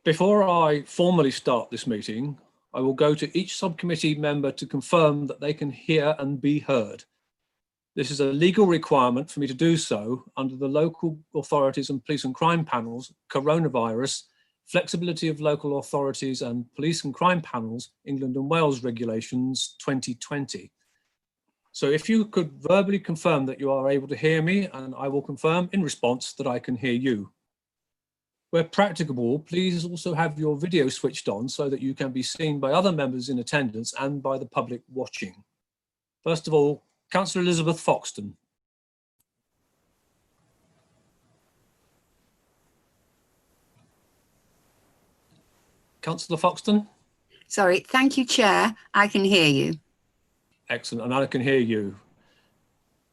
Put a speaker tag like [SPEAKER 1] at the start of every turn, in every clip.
[SPEAKER 1] Before I formally start this meeting, I will go to each subcommittee member to confirm that they can hear and be heard. This is a legal requirement for me to do so under the local authorities and police and crime panels, coronavirus, flexibility of local authorities and police and crime panels, England and Wales regulations 2020. So if you could verbally confirm that you are able to hear me, and I will confirm in response that I can hear you. Where practicable, please also have your video switched on so that you can be seen by other members in attendance and by the public watching. First of all, Councillor Elizabeth Foxton. Councillor Foxton?
[SPEAKER 2] Sorry, thank you, Chair. I can hear you.
[SPEAKER 1] Excellent, and I can hear you.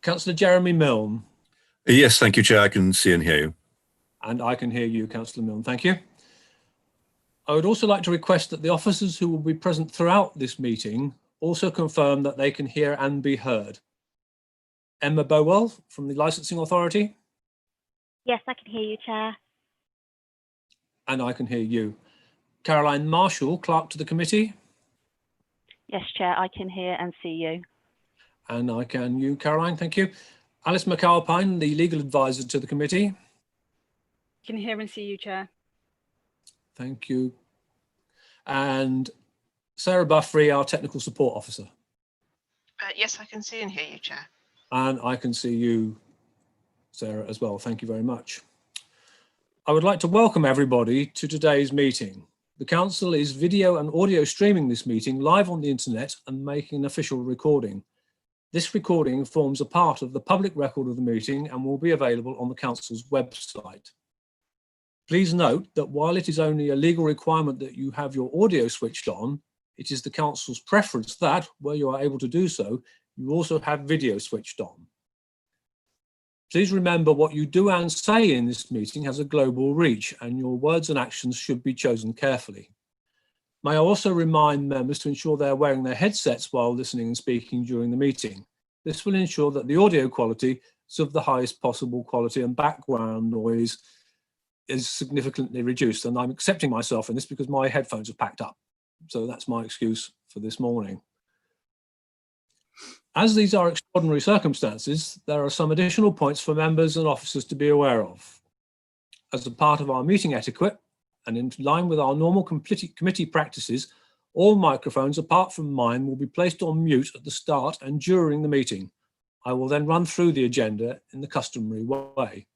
[SPEAKER 1] Councillor Jeremy Milne.
[SPEAKER 3] Yes, thank you, Chair. I can see and hear you.
[SPEAKER 1] And I can hear you, Councillor Milne. Thank you. I would also like to request that the officers who will be present throughout this meeting also confirm that they can hear and be heard. Emma Bowell from the Licensing Authority.
[SPEAKER 4] Yes, I can hear you, Chair.
[SPEAKER 1] And I can hear you. Caroline Marshall, Clerk to the Committee.
[SPEAKER 4] Yes, Chair, I can hear and see you.
[SPEAKER 1] And I can you, Caroline, thank you. Alice McAlpine, the Legal Advisor to the Committee.
[SPEAKER 5] Can hear and see you, Chair.
[SPEAKER 1] Thank you. And Sarah Buffrey, our Technical Support Officer.
[SPEAKER 6] Yes, I can see and hear you, Chair.
[SPEAKER 1] And I can see you, Sarah, as well. Thank you very much. I would like to welcome everybody to today's meeting. The Council is video and audio streaming this meeting live on the internet and making an official recording. This recording forms a part of the public record of the meeting and will be available on the Council's website. Please note that while it is only a legal requirement that you have your audio switched on, it is the Council's preference that, where you are able to do so, you also have video switched on. Please remember what you do and say in this meeting has a global reach, and your words and actions should be chosen carefully. May I also remind members to ensure they are wearing their headsets while listening and speaking during the meeting. This will ensure that the audio quality is of the highest possible quality and background noise is significantly reduced. And I'm accepting myself in this because my headphones are packed up. So that's my excuse for this morning. As these are extraordinary circumstances, there are some additional points for members and officers to be aware of. As a part of our meeting etiquette, and in line with our normal committee practices, all microphones apart from mine will be placed on mute at the start and during the meeting. I will then run through the agenda in the customary way.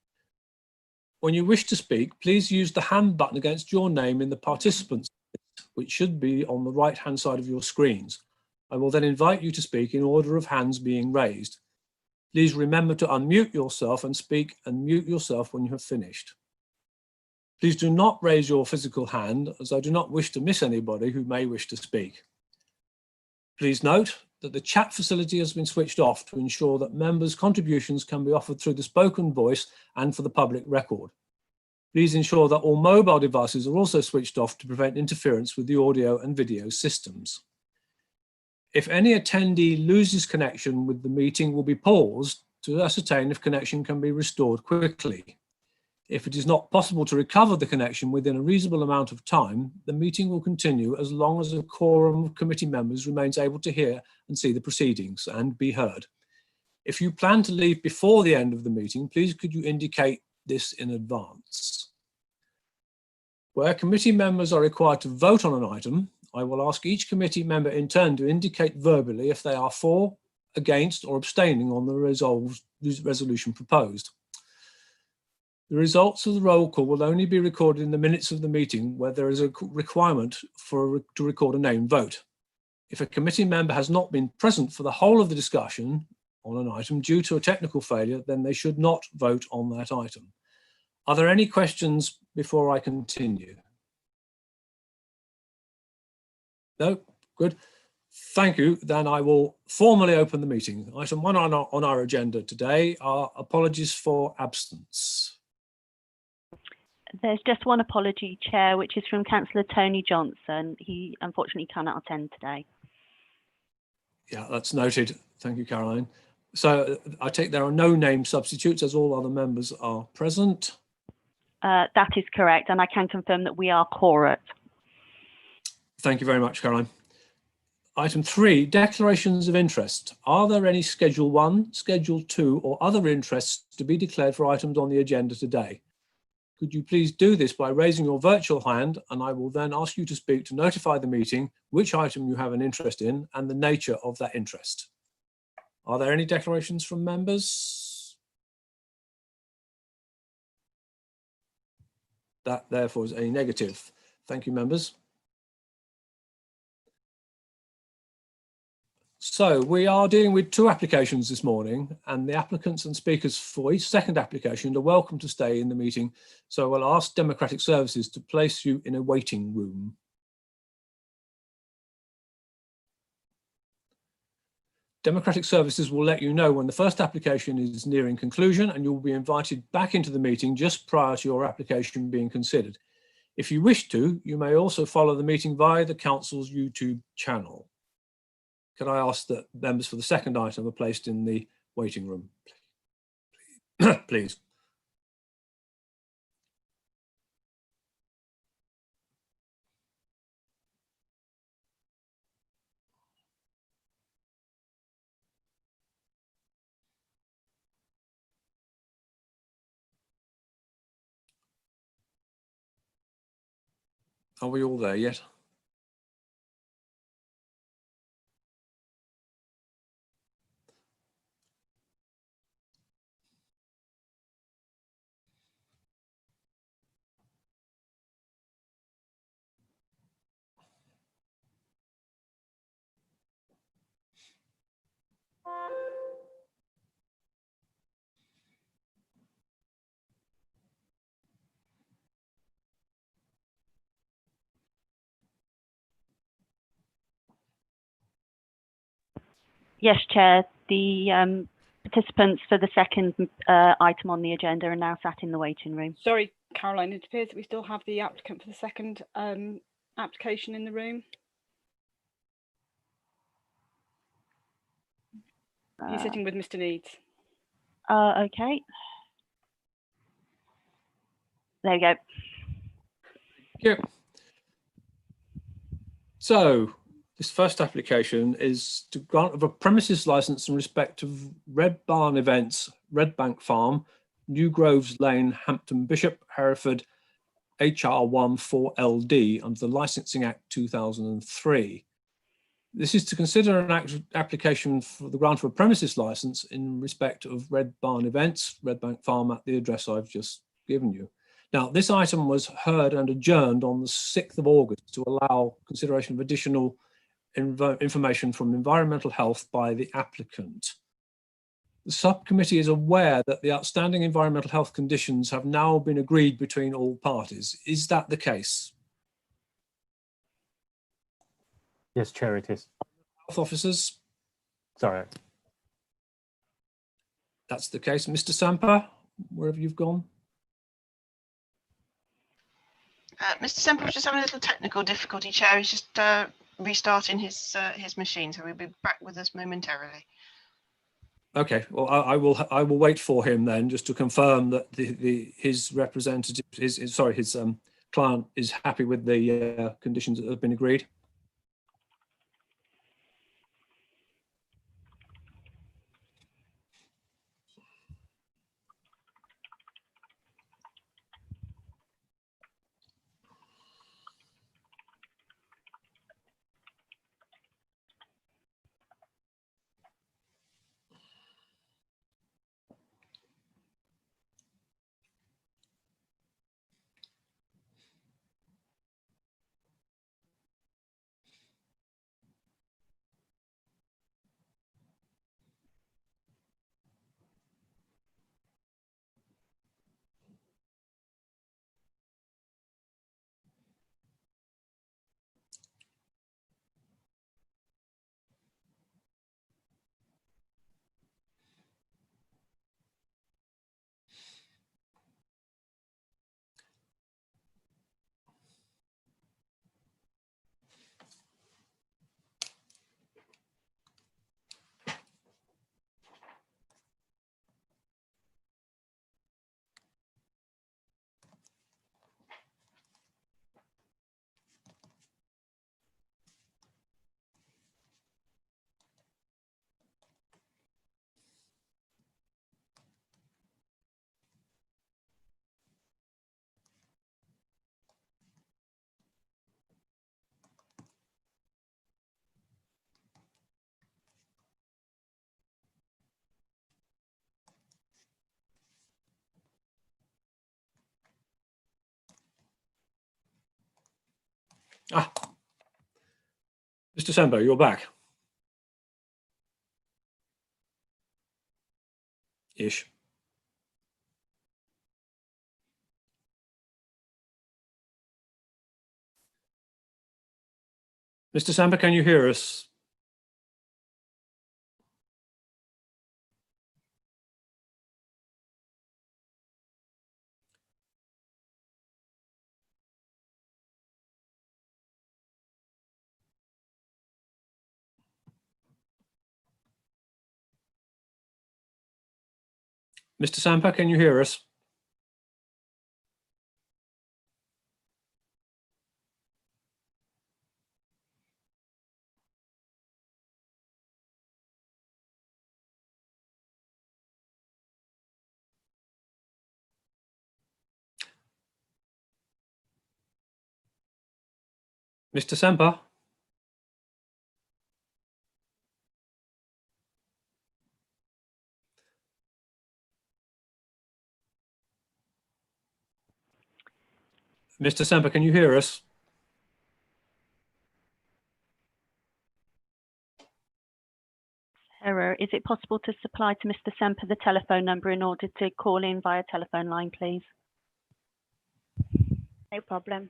[SPEAKER 1] When you wish to speak, please use the hand button against your name in the participants list, which should be on the right-hand side of your screens. I will then invite you to speak in order of hands being raised. Please remember to unmute yourself and speak and mute yourself when you have finished. Please do not raise your physical hand, as I do not wish to miss anybody who may wish to speak. Please note that the chat facility has been switched off to ensure that members' contributions can be offered through the spoken voice and for the public record. Please ensure that all mobile devices are also switched off to prevent interference with the audio and video systems. If any attendee loses connection with the meeting, will be paused to ascertain if connection can be restored quickly. If it is not possible to recover the connection within a reasonable amount of time, the meeting will continue as long as a quorum of committee members remains able to hear and see the proceedings and be heard. If you plan to leave before the end of the meeting, please could you indicate this in advance. Where committee members are required to vote on an item, I will ask each committee member in turn to indicate verbally if they are for, against or abstaining on the resolution proposed. The results of the roll call will only be recorded in the minutes of the meeting where there is a requirement to record a name vote. If a committee member has not been present for the whole of the discussion on an item due to a technical failure, then they should not vote on that item. Are there any questions before I continue? No? Good. Thank you. Then I will formally open the meeting. Item 1 on our agenda today are apologies for absence.
[SPEAKER 4] There's just one apology, Chair, which is from Councillor Tony Johnson. He unfortunately cannot attend today.
[SPEAKER 1] Yeah, that's noted. Thank you, Caroline. So I take there are no name substitutes as all other members are present.
[SPEAKER 4] That is correct, and I can confirm that we are quorate.
[SPEAKER 1] Thank you very much, Caroline. Item 3, declarations of interest. Are there any Schedule 1, Schedule 2 or other interests to be declared for items on the agenda today? Could you please do this by raising your virtual hand, and I will then ask you to speak to notify the meeting which item you have an interest in and the nature of that interest. Are there any declarations from members? That therefore is a negative. Thank you, members. So we are dealing with 2 applications this morning, and the applicants and speakers for each second application are welcome to stay in the meeting. So I'll ask Democratic Services to place you in a waiting room. Democratic Services will let you know when the first application is nearing conclusion, and you'll be invited back into the meeting just prior to your application being considered. If you wish to, you may also follow the meeting via the Council's YouTube channel. Could I ask that members for the second item are placed in the waiting room, please? Are we all there yet?
[SPEAKER 4] Yes, Chair. The participants for the second item on the agenda are now sat in the waiting room.
[SPEAKER 5] Sorry, Caroline, it appears that we still have the applicant for the second application in the room. He's sitting with Mr. Needs.
[SPEAKER 4] Okay. There we go.
[SPEAKER 1] Yep. So this first application is to grant of a premises license in respect of Red Barn Events, Red Bank Farm, New Groves Lane, Hampton Bishop, Hereford, HR1 4LD under the Licensing Act 2003. This is to consider an application for the grant of a premises license in respect of Red Barn Events, Red Bank Farm at the address I've just given you. Now, this item was heard and adjourned on the 6th of August to allow consideration of additional information from environmental health by the applicant. The subcommittee is aware that the outstanding environmental health conditions have now been agreed between all parties. Is that the case?
[SPEAKER 7] Yes, Chair, it is.
[SPEAKER 1] Health officers?
[SPEAKER 7] Sorry.
[SPEAKER 1] That's the case. Mr. Samper, wherever you've gone.
[SPEAKER 6] Mr. Semple was just having a little technical difficulty, Chair. He's just restarting his machine, so he'll be back with us momentarily.
[SPEAKER 1] Okay, well, I will wait for him then, just to confirm that his representative, his client is happy with the conditions that have been agreed. Ah, Mr. Sembo, you're back. Ish. Mr. Sembo, can you hear us? Mr. Sampa, can you hear us? Mr. Sampa? Mr. Sampa, can you hear us?
[SPEAKER 4] Error. Is it possible to supply to Mr. Semper the telephone number in order to call in via telephone line, please? No problem.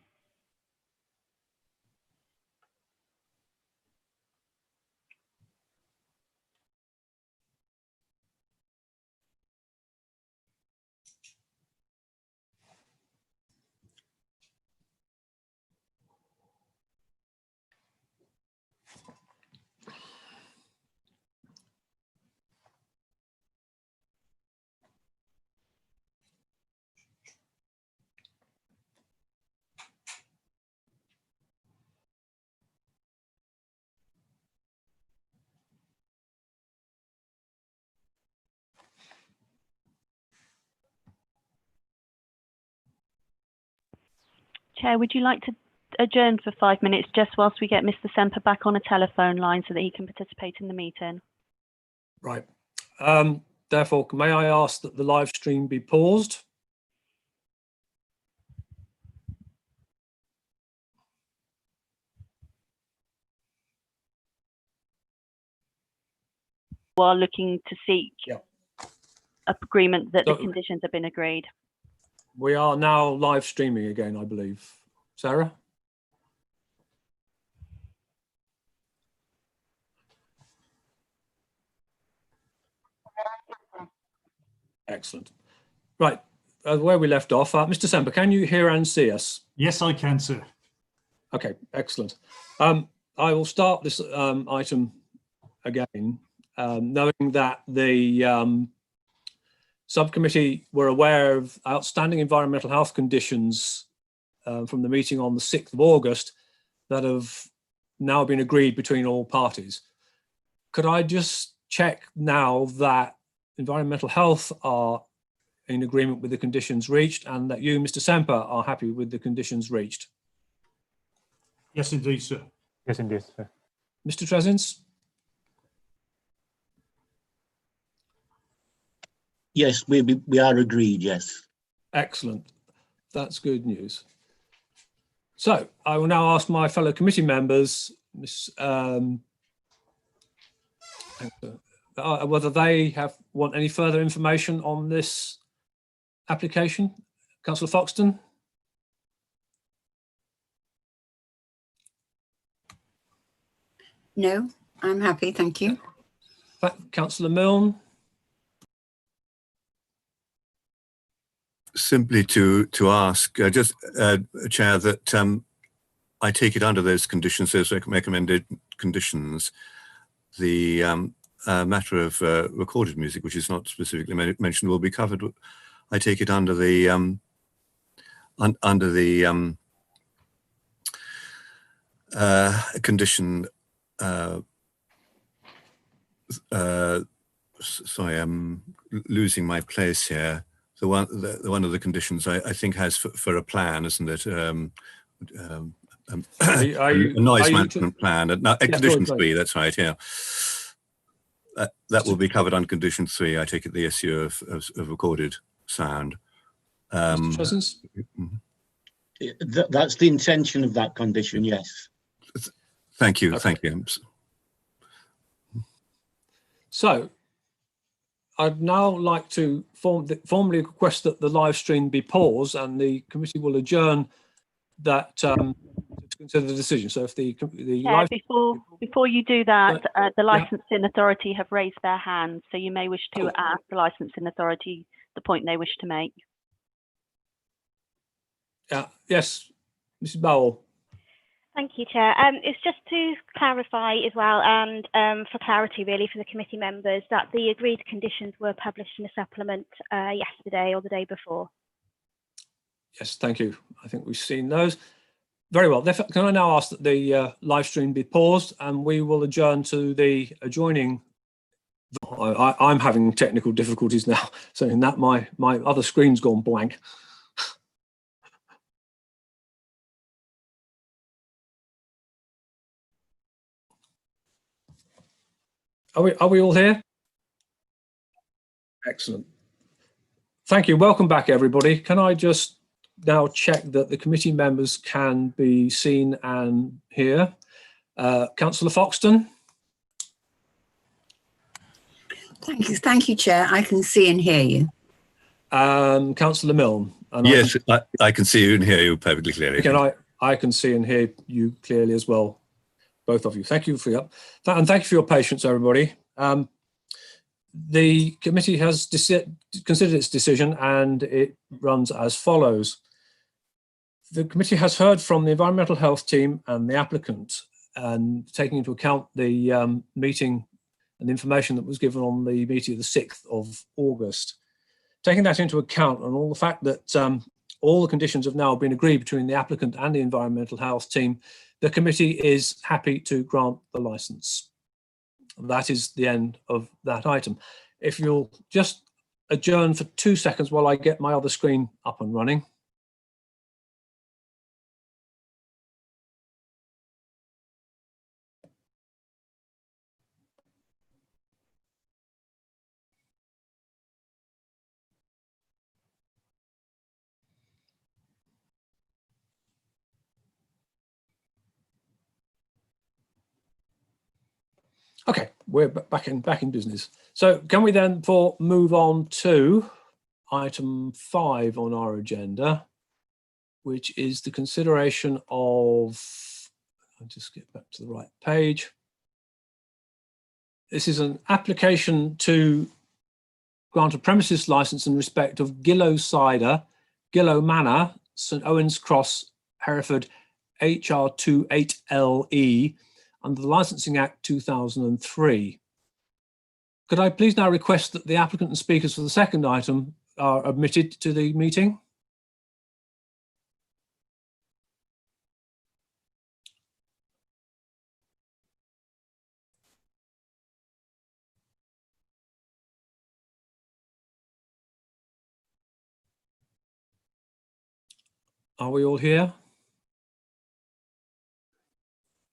[SPEAKER 4] Chair, would you like to adjourn for 5 minutes just whilst we get Mr. Semper back on a telephone line so that he can participate in the meeting?
[SPEAKER 1] Right. Therefore, may I ask that the live stream be paused?
[SPEAKER 4] While looking to seek agreement that the
[SPEAKER 1] So-
[SPEAKER 4] conditions have been agreed.
[SPEAKER 1] We are now live streaming again, I believe. Sarah? Excellent. Right, where we left off, Mr. Semper, can you hear and see us?
[SPEAKER 8] Yes, I can, sir.
[SPEAKER 1] Okay, excellent. I will start this item again, knowing that the subcommittee were aware of outstanding environmental health conditions from the meeting on the 6th of August that have now been agreed between all parties. Could I just check now that environmental health are in agreement with the conditions reached and that you, Mr. Semper, are happy with the conditions reached?
[SPEAKER 8] Yes, indeed, sir.
[SPEAKER 7] Yes, indeed, sir.
[SPEAKER 1] Mr. Trezins?
[SPEAKER 9] Yes, we are agreed, yes.
[SPEAKER 1] Excellent. That's good news. So I will now ask my fellow committee members whether they want any further information on this application. Councillor Foxton?
[SPEAKER 2] No, I'm happy, thank you.
[SPEAKER 1] Councillor Milne?
[SPEAKER 3] Simply to ask, just Chair, that I take it under those conditions, those recommended conditions, the matter of recorded music, which is not specifically mentioned, will be covered. I take it under the condition. Sorry, I'm losing my place here. The one of the conditions I think has for a plan, isn't it? A noise management plan. Condition 3, that's right. Yeah, that will be covered on condition 3. I take it the issue of recorded sound.
[SPEAKER 1] Mr. Trezins?
[SPEAKER 9] That's the intention of that condition, yes.
[SPEAKER 3] Thank you.
[SPEAKER 1] Okay.
[SPEAKER 3] Thank you.
[SPEAKER 1] So I'd now like to formally request that the live stream be paused and the committee will adjourn that to consider the decision. So if the
[SPEAKER 4] Chair,
[SPEAKER 1] live
[SPEAKER 4] before you do that, the
[SPEAKER 1] yeah.
[SPEAKER 4] licensing authority have raised their hand, so you may wish to ask the licensing authority the point they wish to make.
[SPEAKER 1] Yes, Mrs. Bowell.
[SPEAKER 10] Thank you, Chair. It's just to clarify as well, and for clarity really for the committee members, that the agreed conditions were published in a supplement yesterday or the day before.
[SPEAKER 1] Yes, thank you. I think we've seen those. Very well. Can I now ask that the live stream be paused and we will adjourn to the adjoining. I'm having technical difficulties now, so in that my other screen's gone blank. Are we all here? Excellent. Thank you. Welcome back, everybody. Can I just now check that the committee members can be seen and hear? Councillor Foxton.
[SPEAKER 2] Thank you, Chair. I can see and hear you.
[SPEAKER 1] Councillor Milne. And
[SPEAKER 3] Yes, I can see you and hear you perfectly clearly.
[SPEAKER 1] I can see and hear you clearly as well, both of you. Thank you for and thank you for your patience, everybody. The committee has considered its decision and it runs as follows. The committee has heard from the environmental health team and the applicant, and taking into account the meeting and the information that was given on the meeting of the 6th of August. Taking that into account and all the fact that all the conditions have now been agreed between the applicant and the environmental health team, the committee is happy to grant the licence. That is the end of that item. If you'll just adjourn for 2 seconds while I get my other screen up and running. Okay, we're back in business. So can we then move on to item 5 on our agenda, which is the consideration of, I'll just get back to the right page. This is an application to grant a premises license in respect of Gillow Cider, Gillow Manor, St Owen's Cross, Hereford, HR28LE, under the Licensing Act 2003. Could I please now request that the applicant and speakers for the second item are admitted to the meeting? Are we all here?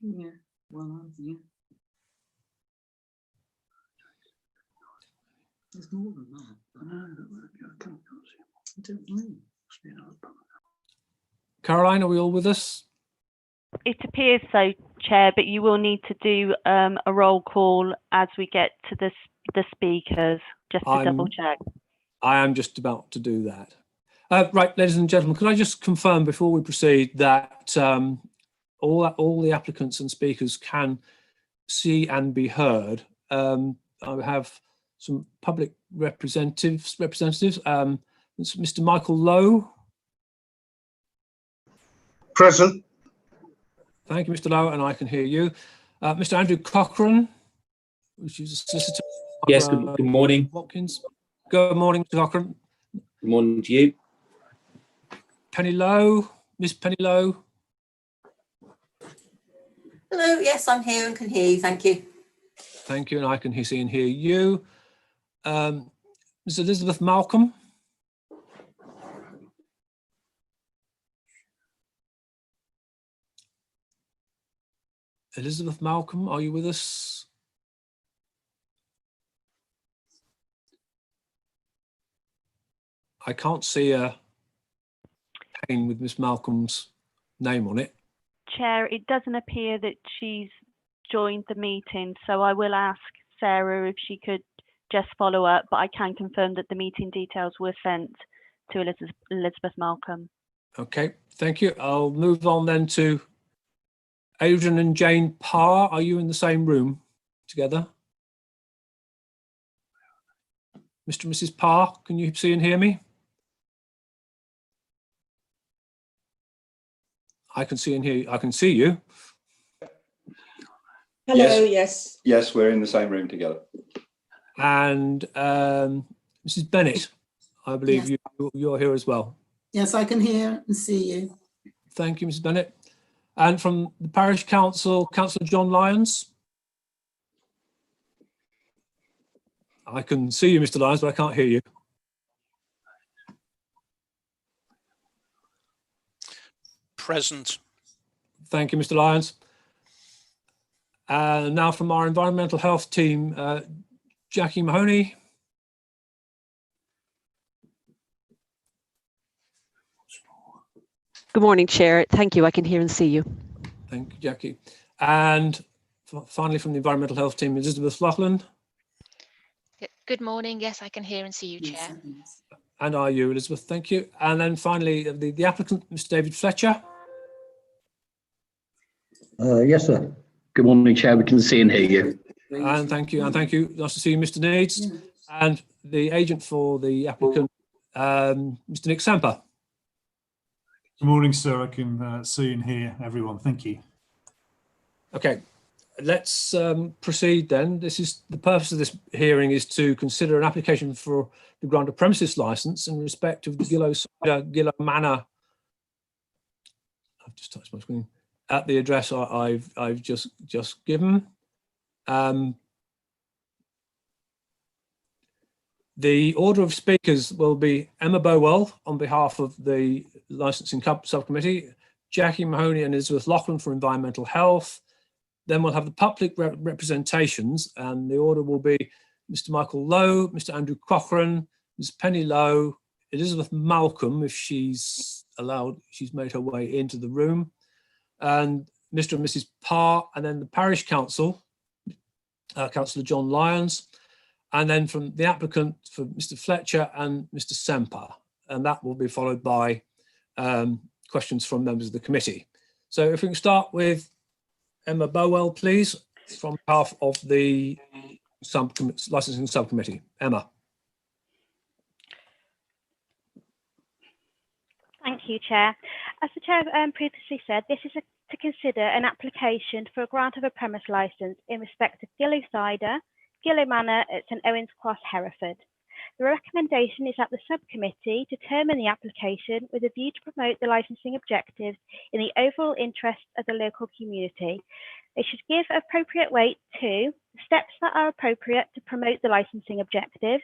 [SPEAKER 2] Yeah, well, yeah. There's more than that. I don't know.
[SPEAKER 1] Caroline, are we all with us?
[SPEAKER 4] It appears so, Chair, but you will need to do a roll call as we get to the speakers, just to double check.
[SPEAKER 1] I am just about to do that. Right, ladies and gentlemen, could I just confirm before we proceed that all the applicants and speakers can see and be heard. I have some public representatives. Mr. Michael Lowe.
[SPEAKER 11] Present.
[SPEAKER 1] Thank you, Mr. Lowe, and I can hear you. Mr. Andrew Cochrane, which is a solicitor.
[SPEAKER 12] Yes, good morning.
[SPEAKER 1] Watkins. Good morning, Mr. Cochrane.
[SPEAKER 12] Good morning to you.
[SPEAKER 1] Penny Lowe, Miss Penny Lowe.
[SPEAKER 13] Hello, yes, I'm here and can hear you, thank you.
[SPEAKER 1] Thank you, and I can see and hear you. Ms. Elizabeth Malcolm. Elizabeth Malcolm, are you with us? I can't see a Jane with Miss Malcolm's name on it.
[SPEAKER 4] Chair, it doesn't appear that she's joined the meeting, so I will ask Sarah if she could just follow up, but I can confirm that the meeting details were sent to Elizabeth Malcolm.
[SPEAKER 1] Okay, thank you. I'll move on then to Adrian and Jane Parr. Are you in the same room together? Mr. and Mrs. Parr, can you see and hear me? I can see and hear you. I can see you.
[SPEAKER 11] Hello, yes. Yes, we're in the same room together.
[SPEAKER 1] And Mrs. Bennett, I believe you're here as well.
[SPEAKER 14] Yes, I can hear and see you.
[SPEAKER 1] Thank you, Mrs. Bennett. And from the Parish Council, Councillor John Lyons. I can see you, Mr. Lyons, but I can't hear you.
[SPEAKER 15] Present.
[SPEAKER 1] Thank you, Mr. Lyons. Now from our environmental health team, Jackie Mahoney.
[SPEAKER 16] Good morning, Chair. Thank you. I can hear and see you.
[SPEAKER 1] Thank you, Jackie. And finally from the environmental health team, Elizabeth Loughlin.
[SPEAKER 17] Good morning. Yes, I can hear and see you, Chair.
[SPEAKER 1] And are you, Elizabeth? Thank you. And then finally, the applicant, Mr. David Fletcher.
[SPEAKER 18] Yes, sir. Good morning, Chair. We can see and hear you.
[SPEAKER 1] And thank you. And thank you. Nice to see you, Mr. Needs. And the agent for the applicant, Mr. Nick Samper.
[SPEAKER 8] Good morning, sir. I can see and hear everyone. Thank you.
[SPEAKER 1] Okay, let's proceed then. This is the purpose of this hearing is to consider an application for the grant of premises license in respect of the Gillow Manor. I've just touched my screen at the address I've just given. The order of speakers will be Emma Bowell on behalf of the licensing subcommittee, Jackie Mahoney and Elizabeth Loughlin for environmental health. Then we'll have the public representations, and the order will be Mr. Michael Lowe, Mr. Andrew Cochrane, Ms. Penny Lowe, Elizabeth Malcolm, if she's allowed, she's made her way into the room, and Mr. and Mrs. Parr, and then the parish council, Councillor John Lyons, and then from the applicant for Mr. Fletcher and Mr. Semper, and that will be followed by questions from members of the committee. So if we can start with Emma Bowell, please, from behalf of the licensing subcommittee. Emma.
[SPEAKER 10] Thank you, Chair. As the Chair previously said, this is to consider an application for a grant of a premise licence in respect of Gillow Cider, Gillow Manor at St Owen's Cross, Hereford. The recommendation is that the subcommittee determine the application with a view to promote the licensing objectives in the overall interest of the local community. They should give appropriate weight to the steps that are appropriate to promote the licensing objectives,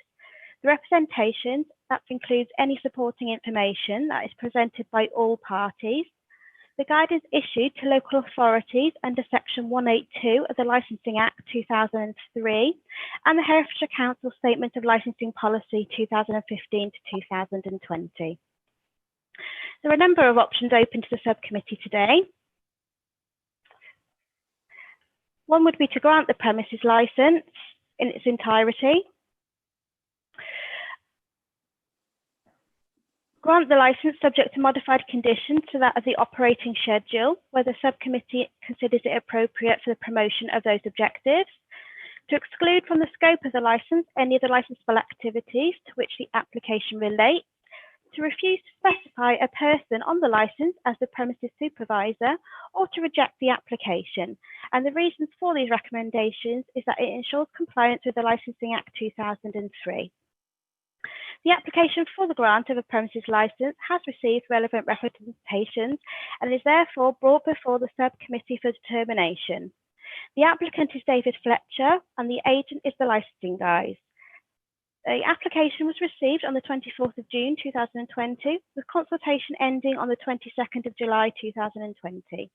[SPEAKER 10] the representations, that includes any supporting information that is presented by all parties, the guidance issued to local authorities under Section 182 of the Licensing Act 2003 and the Herefordshire Council Statement of Licensing Policy 2015 to 2020. There are a number of options open to the subcommittee today. One would be to grant the premises licence in its entirety. Grant the licence subject to modified conditions to that of the operating schedule, where the subcommittee considers it appropriate for the promotion of those objectives. To exclude from the scope of the licence any of the licensable activities to which the application relates. To refuse to specify a person on the licence as the premises supervisor, or to reject the application. And the reasons for these recommendations is that it ensures compliance with the Licensing Act 2003. The application for the grant of a premises licence has received relevant representations and is therefore brought before the subcommittee for determination. The applicant is David Fletcher and the agent is the licensing guys. The application was received on the 24th of June 2020, with consultation ending on the 22nd of July 2020.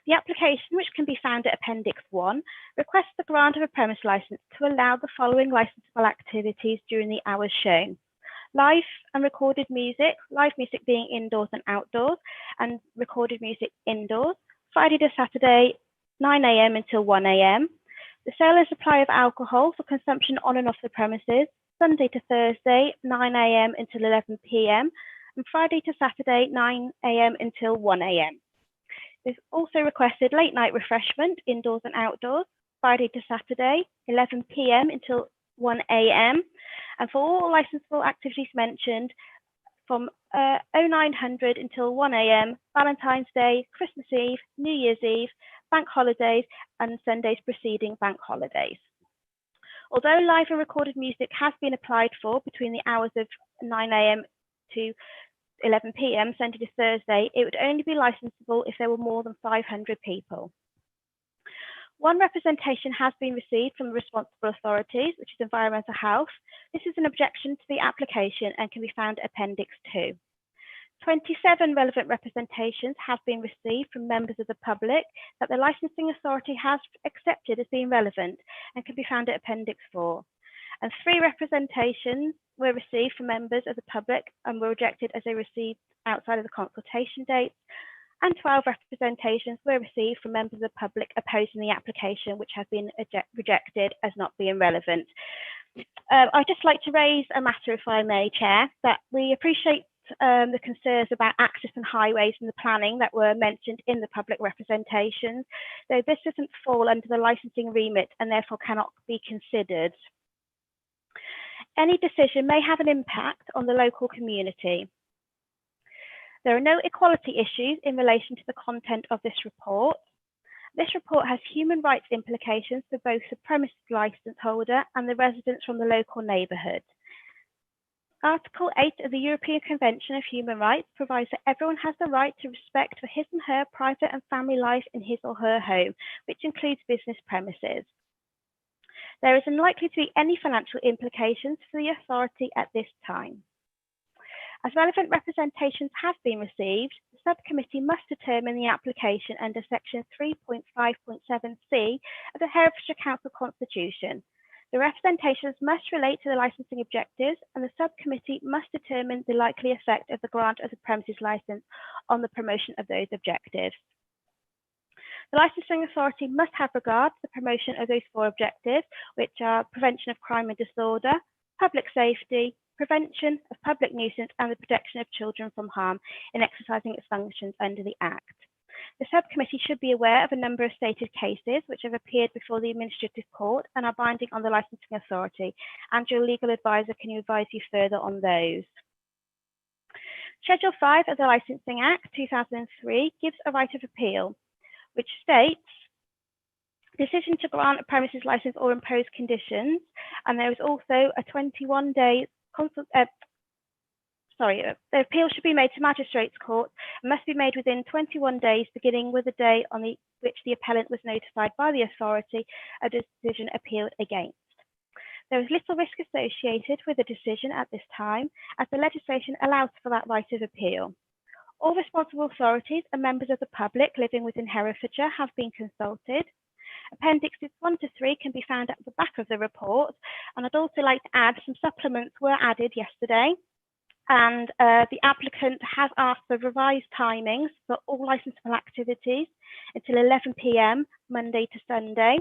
[SPEAKER 10] The application, which can be found at Appendix 1, requests the grant of a premise licence to allow the following licensable activities during the hours shown. live and recorded music, live music being indoors and outdoors, and recorded music indoors, Friday to Saturday, 9 a.m. until 1 a.m. The sale and supply of alcohol for consumption on and off the premises, Sunday to Thursday, 9 a.m. until 11 p.m. and Friday to Saturday, 9 a.m. until 1 a.m. They've also requested late night refreshment, indoors and outdoors, Friday to Saturday, 11 p.m. until 1 a.m. And for all licensable activities mentioned, from 0900 until 1 a.m., Valentine's Day, Christmas Eve, New Year's Eve, bank holidays, and Sundays preceding bank holidays. Although live and recorded music has been applied for between the hours of 9 a.m. to 11 p.m. Sunday to Thursday, it would only be licensable if there were more than 500 people. One representation has been received from the responsible authorities, which is Environmental Health. This is an objection to the application and can be found at Appendix 2. 27 relevant representations have been received from members of the public that the licensing authority has accepted as being relevant and can be found at Appendix 4. And 3 representations were received from members of the public and were rejected as they received outside of the consultation dates. And 12 representations were received from members of the public opposing the application, which has been rejected as not being relevant. I'd just like to raise a matter, if I may, Chair, that we appreciate the concerns about access and highways and the planning that were mentioned in the public representations, though this doesn't fall under the licensing remit and therefore cannot be considered. Any decision may have an impact on the local community. There are no equality issues in relation to the content of this report. This report has human rights implications for both the premises licence holder and the residents from the local neighbourhood. Article 8 of the European Convention of Human Rights provides that everyone has the right to respect for his and her private and family life in his or her home, which includes business premises. There is unlikely to be any financial implications for the authority at this time. As relevant representations have been received, the subcommittee must determine the application under section 3.5.7c of the Herefordshire Council Constitution. The representations must relate to the licensing objectives, and the subcommittee must determine the likely effect of the grant of the premises licence on the promotion of those objectives. The licensing authority must have regard to the promotion of those 4 objectives, which are prevention of crime and disorder, public safety, prevention of public nuisance, and the protection of children from harm in exercising its functions under the Act. The subcommittee should be aware of a number of stated cases which have appeared before the Administrative Court and are binding on the licensing authority, and your legal advisor can advise you further on those. Schedule 5 of the Licensing Act 2003 gives a right of appeal, which states decision to grant a premises license or impose conditions, and there is also a 21-day the appeal should be made to Magistrates Court and must be made within 21 days beginning with the day on which the appellant was notified by the authority a decision appealed against. There is little risk associated with the decision at this time, as the legislation allows for that right of appeal. All responsible authorities and members of the public living within Herefordshire have been consulted. Appendixes 1 to 3 can be found at the back of the report, and I'd also like to add some supplements were added yesterday, and the applicant has asked for revised timings for all licensable activities until 11 p.m. Monday to Sunday,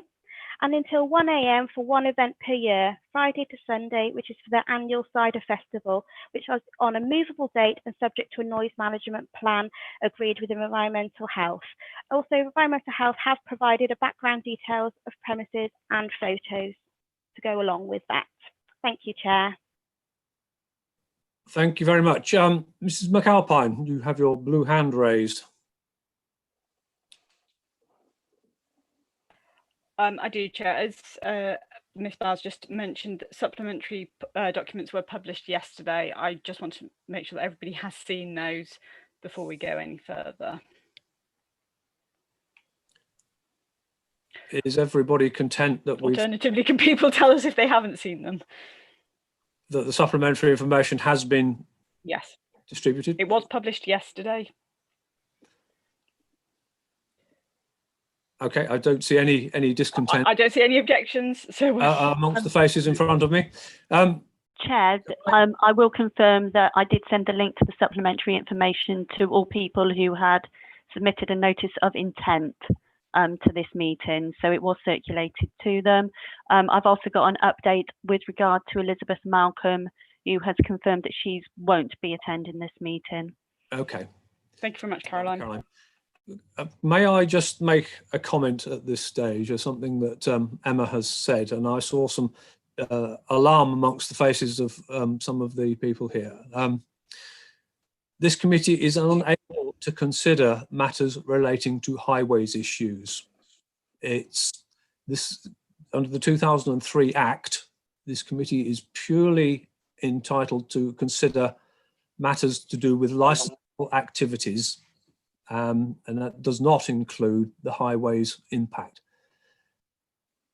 [SPEAKER 10] and until 1 a.m. for one event per year, Friday to Sunday, which is for the annual Cider Festival, which was on a movable date and subject to a noise management plan agreed with Environmental Health. Also, Environmental Health have provided a background details of premises and photos to go along with that. Thank you, Chair.
[SPEAKER 1] Thank you very much. Mrs. McAlpine, you have your blue hand raised.
[SPEAKER 5] I do, Chair. As Ms. Bowles just mentioned, supplementary documents were published yesterday. I just want to make sure that everybody has seen those before we go any further.
[SPEAKER 1] Is everybody content that
[SPEAKER 5] Alternatively, can people tell us if they haven't seen them?
[SPEAKER 1] That the supplementary information has been distributed?
[SPEAKER 5] It was published yesterday.
[SPEAKER 1] Okay, I don't see any discontent.
[SPEAKER 5] I don't see any objections. So
[SPEAKER 1] amongst the faces in front of me.
[SPEAKER 4] Chair, I will confirm that I did send the link to the supplementary information to all people who had submitted a notice of intent to this meeting, so it was circulated to them. I've also got an update with regard to Elizabeth Malcolm, who has confirmed that she won't be attending this meeting.
[SPEAKER 1] Okay.
[SPEAKER 5] Thank you very much, Caroline.
[SPEAKER 1] May I just make a comment at this stage of something that Emma has said, and I saw some alarm amongst the faces of some of the people here. This committee is unable to consider matters relating to highways issues. It's this under the 2003 Act. This committee is purely entitled to consider matters to do with licensable activities, and that does not include the highways impact.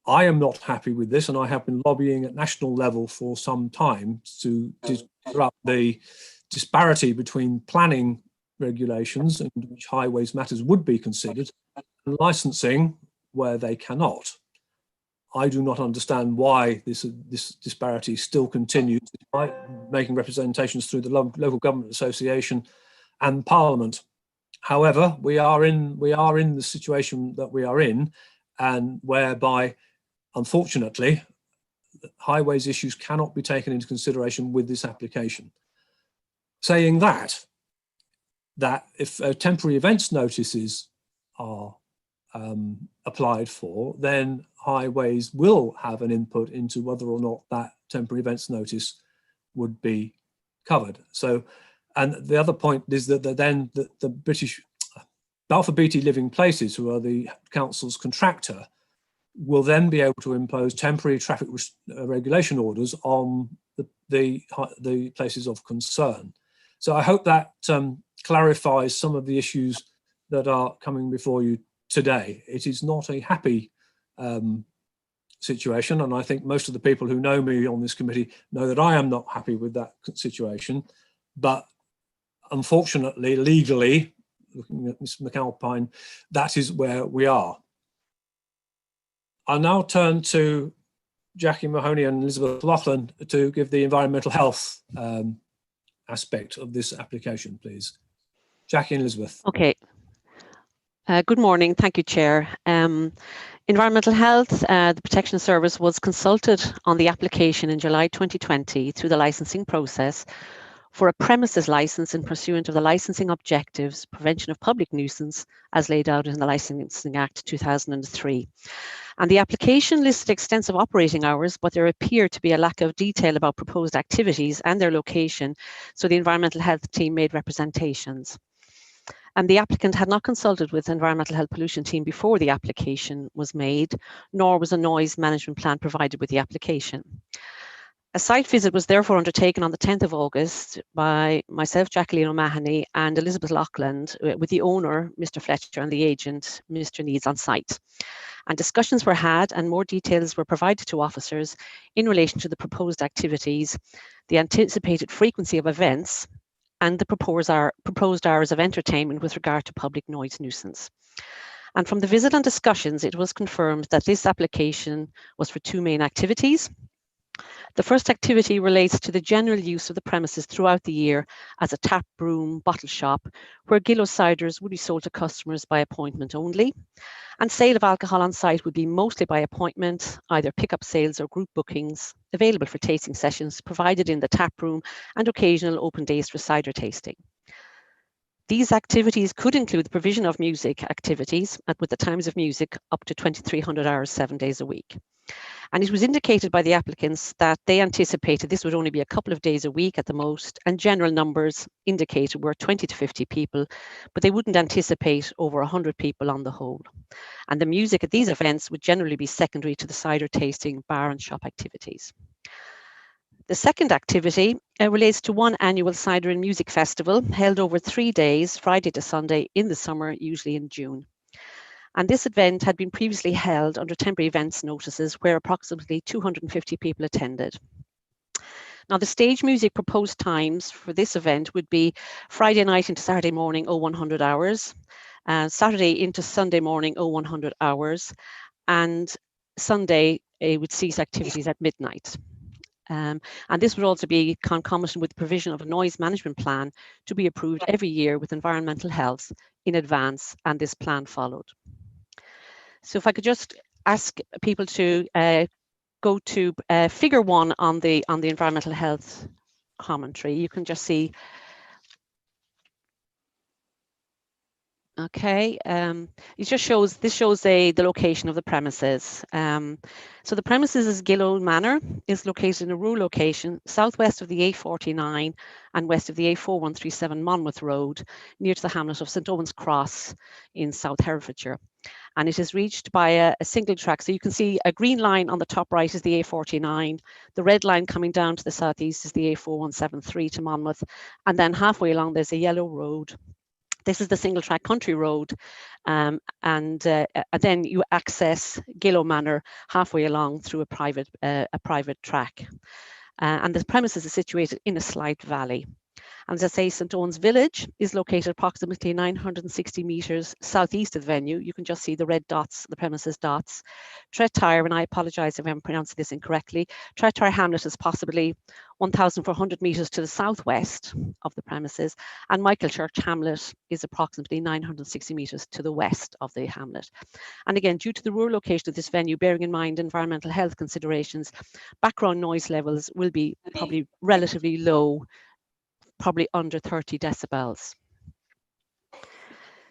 [SPEAKER 1] I am not happy with this, and I have been lobbying at national level for some time to disrupt the disparity between planning regulations in which highways matters would be considered and licensing where they cannot. I do not understand why this disparity still continues despite making representations through the Local Government Association and Parliament. However, we are in the situation that we are in, and whereby, unfortunately, highways issues cannot be taken into consideration with this application. Saying that if temporary events notices are applied for, then highways will have an input into whether or not that temporary events notice would be covered. So, and the other point is that then the British Balfour Beatty Living Places, who are the council's contractor, will then be able to impose temporary traffic regulation orders on the places of concern. So I hope that clarifies some of the issues that are coming before you today. It is not a happy situation, and I think most of the people who know me on this committee know that I am not happy with that situation. But unfortunately, legally, looking at Ms. McAlpine, that is where we are. I'll now turn to Jackie Mahoney and Elizabeth Laughlin to give the environmental health aspect of this application, please. Jackie and Elizabeth.
[SPEAKER 16] Okay. Good morning. Thank you, Chair. Environmental Health, the Protection Service was consulted on the application in July 2020 through the licensing process for a premises licence in pursuant of the licensing objectives, prevention of public nuisance, as laid out in the Licensing Act 2003. And the application listed extensive operating hours, but there appeared to be a lack of detail about proposed activities and their location, so the Environmental Health team made representations. And the applicant had not consulted with the Environmental Health Pollution team before the application was made, nor was a noise management plan provided with the application. A site visit was therefore undertaken on the 10th of August by myself, Jacqueline O'Mahony, and Elizabeth Laughlin, with the owner, Mr. Fletcher, and the agent, Mr. Needs, on site. And discussions were had and more details were provided to officers in relation to the proposed activities, the anticipated frequency of events, and the proposed hours of entertainment with regard to public noise nuisance. And from the visit and discussions, it was confirmed that this application was for two main activities. The first activity relates to the general use of the premises throughout the year as a tap room, bottle shop, where Gillow ciders would be sold to customers by appointment only. And sale of alcohol on site would be mostly by appointment, either pick-up sales or group bookings, available for tasting sessions provided in the tap room and occasional open days for cider tasting. These activities could include the provision of music activities, with the times of music up to 2,300 hours, 7 days a week. And it was indicated by the applicants that they anticipated this would only be a couple of days a week at the most, and general numbers indicated were 20 to 50 people, but they wouldn't anticipate over 100 people on the whole. And the music at these events would generally be secondary to the cider tasting, bar and shop activities. The second activity relates to one annual cider and music festival held over 3 days, Friday to Sunday, in the summer, usually in June. And this event had been previously held under temporary events notices where approximately 250 people attended. Now, the stage music proposed times for this event would be Friday night into Saturday morning, 0100 hours, Saturday into Sunday morning, 0100 hours, and Sunday it would cease activities at midnight. And this would also be concomitant with the provision of a noise management plan to be approved every year with environmental health in advance, and this plan followed. So if I could just ask people to go to figure 1 on the environmental health commentary. You can just see. Okay, it just shows, this shows the location of the premises. So the premises is Gillow Manor, is located in a rural location southwest of the A49 and west of the A4137 Monmouth Road, near to the hamlet of St Owen's Cross in South Herefordshire. And it is reached by a single track. So you can see a green line on the top right is the A49. The red line coming down to the southeast is the A4173 to Monmouth. And then halfway along, there's a yellow road. This is the single track country road, and then you access Gillow Manor halfway along through a private track. And the premises is situated in a slight valley. And as I say, St Owen's Village is located approximately 960 metres southeast of the venue. You can just see the red dots, the premises dots. Trettyre, and I apologise if I'm pronouncing this incorrectly, Trettyre Hamlet is possibly 1,400 metres to the southwest of the premises, and Michaelchurch Hamlet is approximately 960 metres to the west of the hamlet. And again, due to the rural location of this venue, bearing in mind environmental health considerations, background noise levels will be probably relatively low, probably under 30 decibels.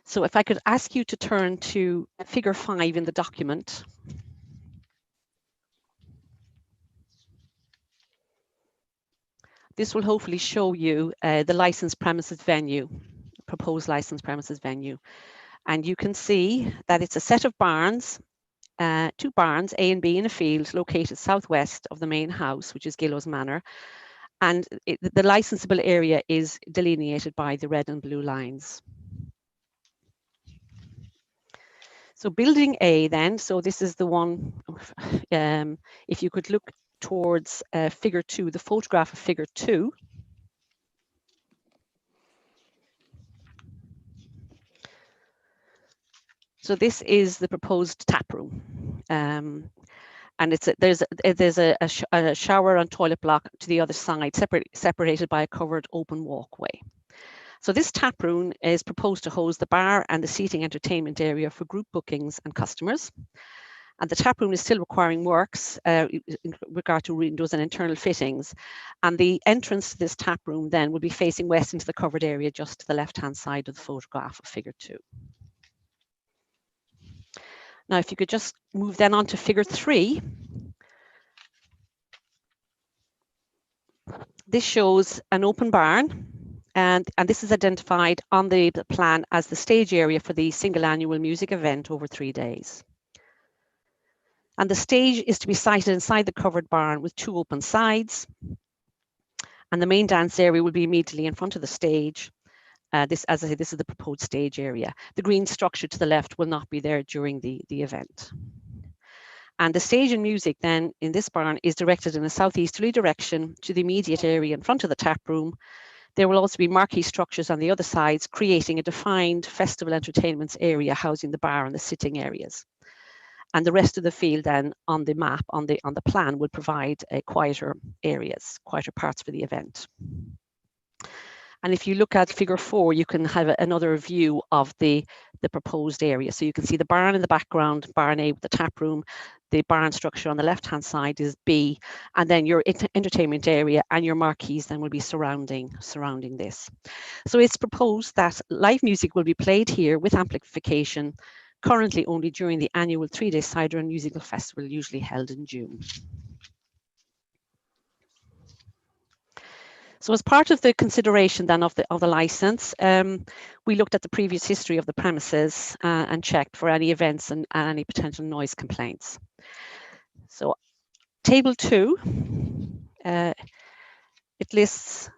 [SPEAKER 16] So if I could ask you to turn to figure 5 in the document. This will hopefully show you the licensed premises venue, proposed licensed premises venue. And you can see that it's a set of barns, 2 barns, A and B, in a field located southwest of the main house, which is Gillow's Manor. And the licensable area is delineated by the red and blue lines. So building A then, so this is the one, if you could look towards figure 2, the photograph of figure 2. So this is the proposed tap room. And there's a shower and toilet block to the other side, separated by a covered open walkway. So this tap room is proposed to host the bar and the seating entertainment area for group bookings and customers. And the tap room is still requiring works in regard to windows and internal fittings. And the entrance to this tap room then will be facing west into the covered area, just to the left-hand side of the photograph of figure 2. Now, if you could just move then on to figure 3. This shows an open barn, and this is identified on the plan as the stage area for the single annual music event over 3 days. And the stage is to be sited inside the covered barn with 2 open sides. And the main dance area will be immediately in front of the stage. As I say, this is the proposed stage area. The green structure to the left will not be there during the event. And the stage and music then in this barn is directed in a southeasterly direction to the immediate area in front of the tap room. There will also be marquee structures on the other sides, creating a defined festival entertainments area housing the bar and the sitting areas. And the rest of the field then on the map, on the plan, will provide quieter areas, quieter parts for the event. And if you look at figure 4, you can have another view of the proposed area. So you can see the barn in the background, barn A with the tap room. The barn structure on the left-hand side is B, and then your entertainment area and your marquees then will be surrounding this. So it's proposed that live music will be played here with amplification, currently only during the annual 3-day cider and musical festival, usually held in June. So as part of the consideration then of the license, we looked at the previous history of the premises and checked for any events and any potential noise complaints. So table 2, it lists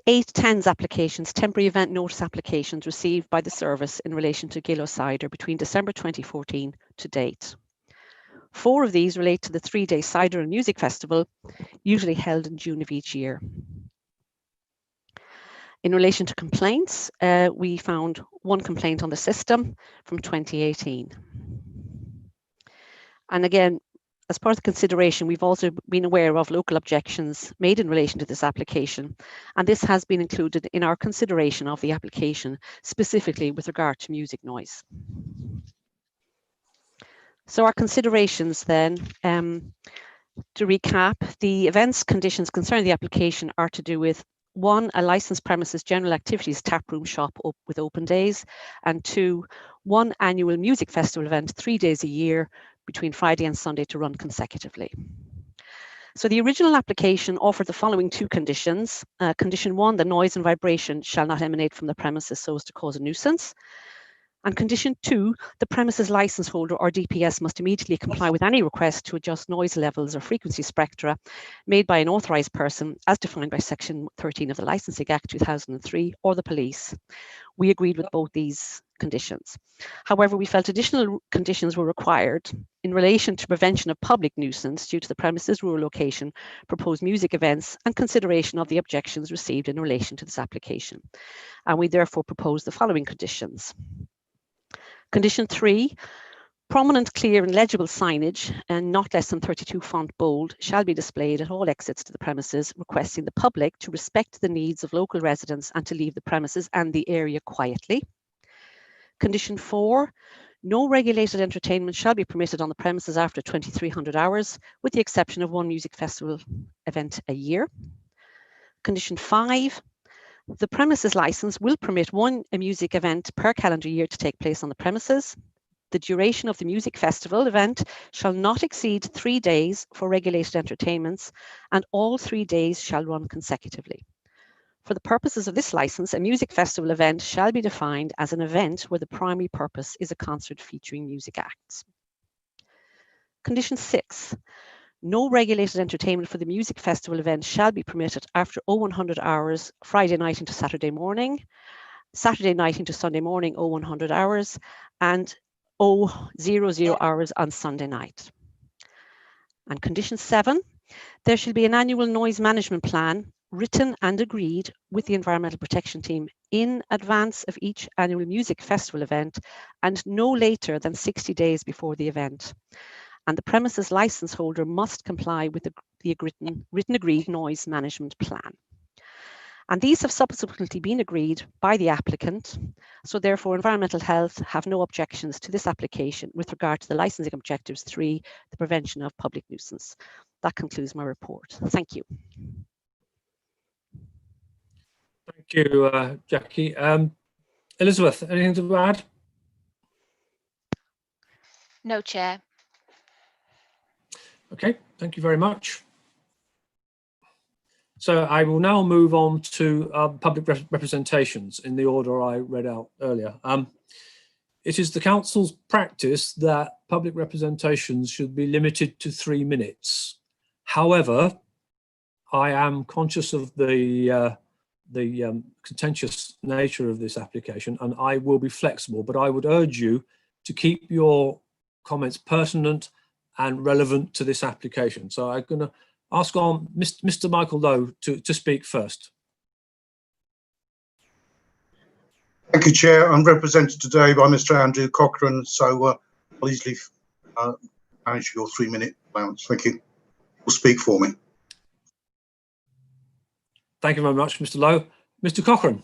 [SPEAKER 16] 8 TENS applications, temporary event notice applications received by the service in relation to Gillow Cider between December 2014 to date. 4 of these relate to the 3-day cider and music festival, usually held in June of each year. In relation to complaints, we found 1 complaint on the system from 2018. And again, as part of the consideration, we've also been aware of local objections made in relation to this application, and this has been included in our consideration of the application, specifically with regard to music noise. So our considerations then, to recap, the events conditions concerning the application are to do with 1, a licensed premises general activities taproom shop with open days, and 2, 1 annual music festival event 3 days a year between Friday and Sunday to run consecutively. So the original application offered the following 2 conditions. Condition 1, the noise and vibration shall not emanate from the premises so as to cause a nuisance. And condition 2, the premises license holder or DPS must immediately comply with any request to adjust noise levels or frequency spectra made by an authorised person as defined by Section 13 of the Licensing Act 2003 or the police. We agreed with both these conditions. However, we felt additional conditions were required in relation to prevention of public nuisance due to the premises rural location, proposed music events, and consideration of the objections received in relation to this application. And we therefore propose the following conditions. Condition 3, prominent, clear and legible signage and not less than 32 font bold shall be displayed at all exits to the premises, requesting the public to respect the needs of local residents and to leave the premises and the area quietly. Condition 4, no regulated entertainment shall be permitted on the premises after 2300 hours, with the exception of 1 music festival event a year. Condition 5, the premises license will permit 1 music event per calendar year to take place on the premises. The duration of the music festival event shall not exceed 3 days for regulated entertainments, and all 3 days shall run consecutively. For the purposes of this license, a music festival event shall be defined as an event where the primary purpose is a concert featuring music acts. Condition 6. No regulated entertainment for the music festival event shall be permitted after 0100 hours Friday night into Saturday morning, Saturday night into Sunday morning 0100 hours, and 00 hours on Sunday night. And condition 7, there shall be an annual noise management plan written and agreed with the environmental protection team in advance of each annual music festival event and no later than 60 days before the event. And the premises license holder must comply with the written agreed noise management plan. And these have subsequently been agreed by the applicant. So therefore, Environmental Health have no objections to this application with regard to the licensing objectives 3, the prevention of public nuisance. That concludes my report. Thank you.
[SPEAKER 1] Thank you, Jackie. Elizabeth, anything to add?
[SPEAKER 17] No, Chair.
[SPEAKER 1] Okay, thank you very much. So I will now move on to public representations in the order I read out earlier. It is the council's practice that public representations should be limited to 3 minutes. However, I am conscious of the contentious nature of this application, and I will be flexible, but I would urge you to keep your comments pertinent and relevant to this application. So I'm going to ask on Mr. Michael Lowe to speak first.
[SPEAKER 19] Thank you, Chair. I'm represented today by Mr. Andrew Cochrane, so I'll easily manage your 3-minute allowance. Thank you. Will speak for me.
[SPEAKER 1] Thank you very much, Mr. Lowe. Mr. Cochrane.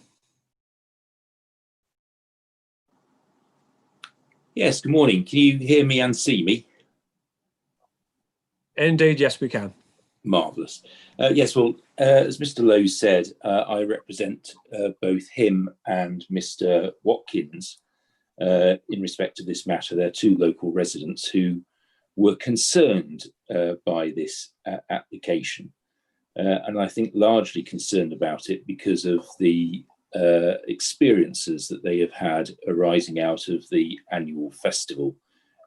[SPEAKER 12] Yes, good morning. Can you hear me and see me?
[SPEAKER 1] Indeed, yes, we can.
[SPEAKER 12] Marvellous. Yes, well, as Mr. Lowe said, I represent both him and Mr. Watkins in respect of this matter. They're 2 local residents who were concerned by this application. And I think largely concerned about it because of the experiences that they have had arising out of the annual festival,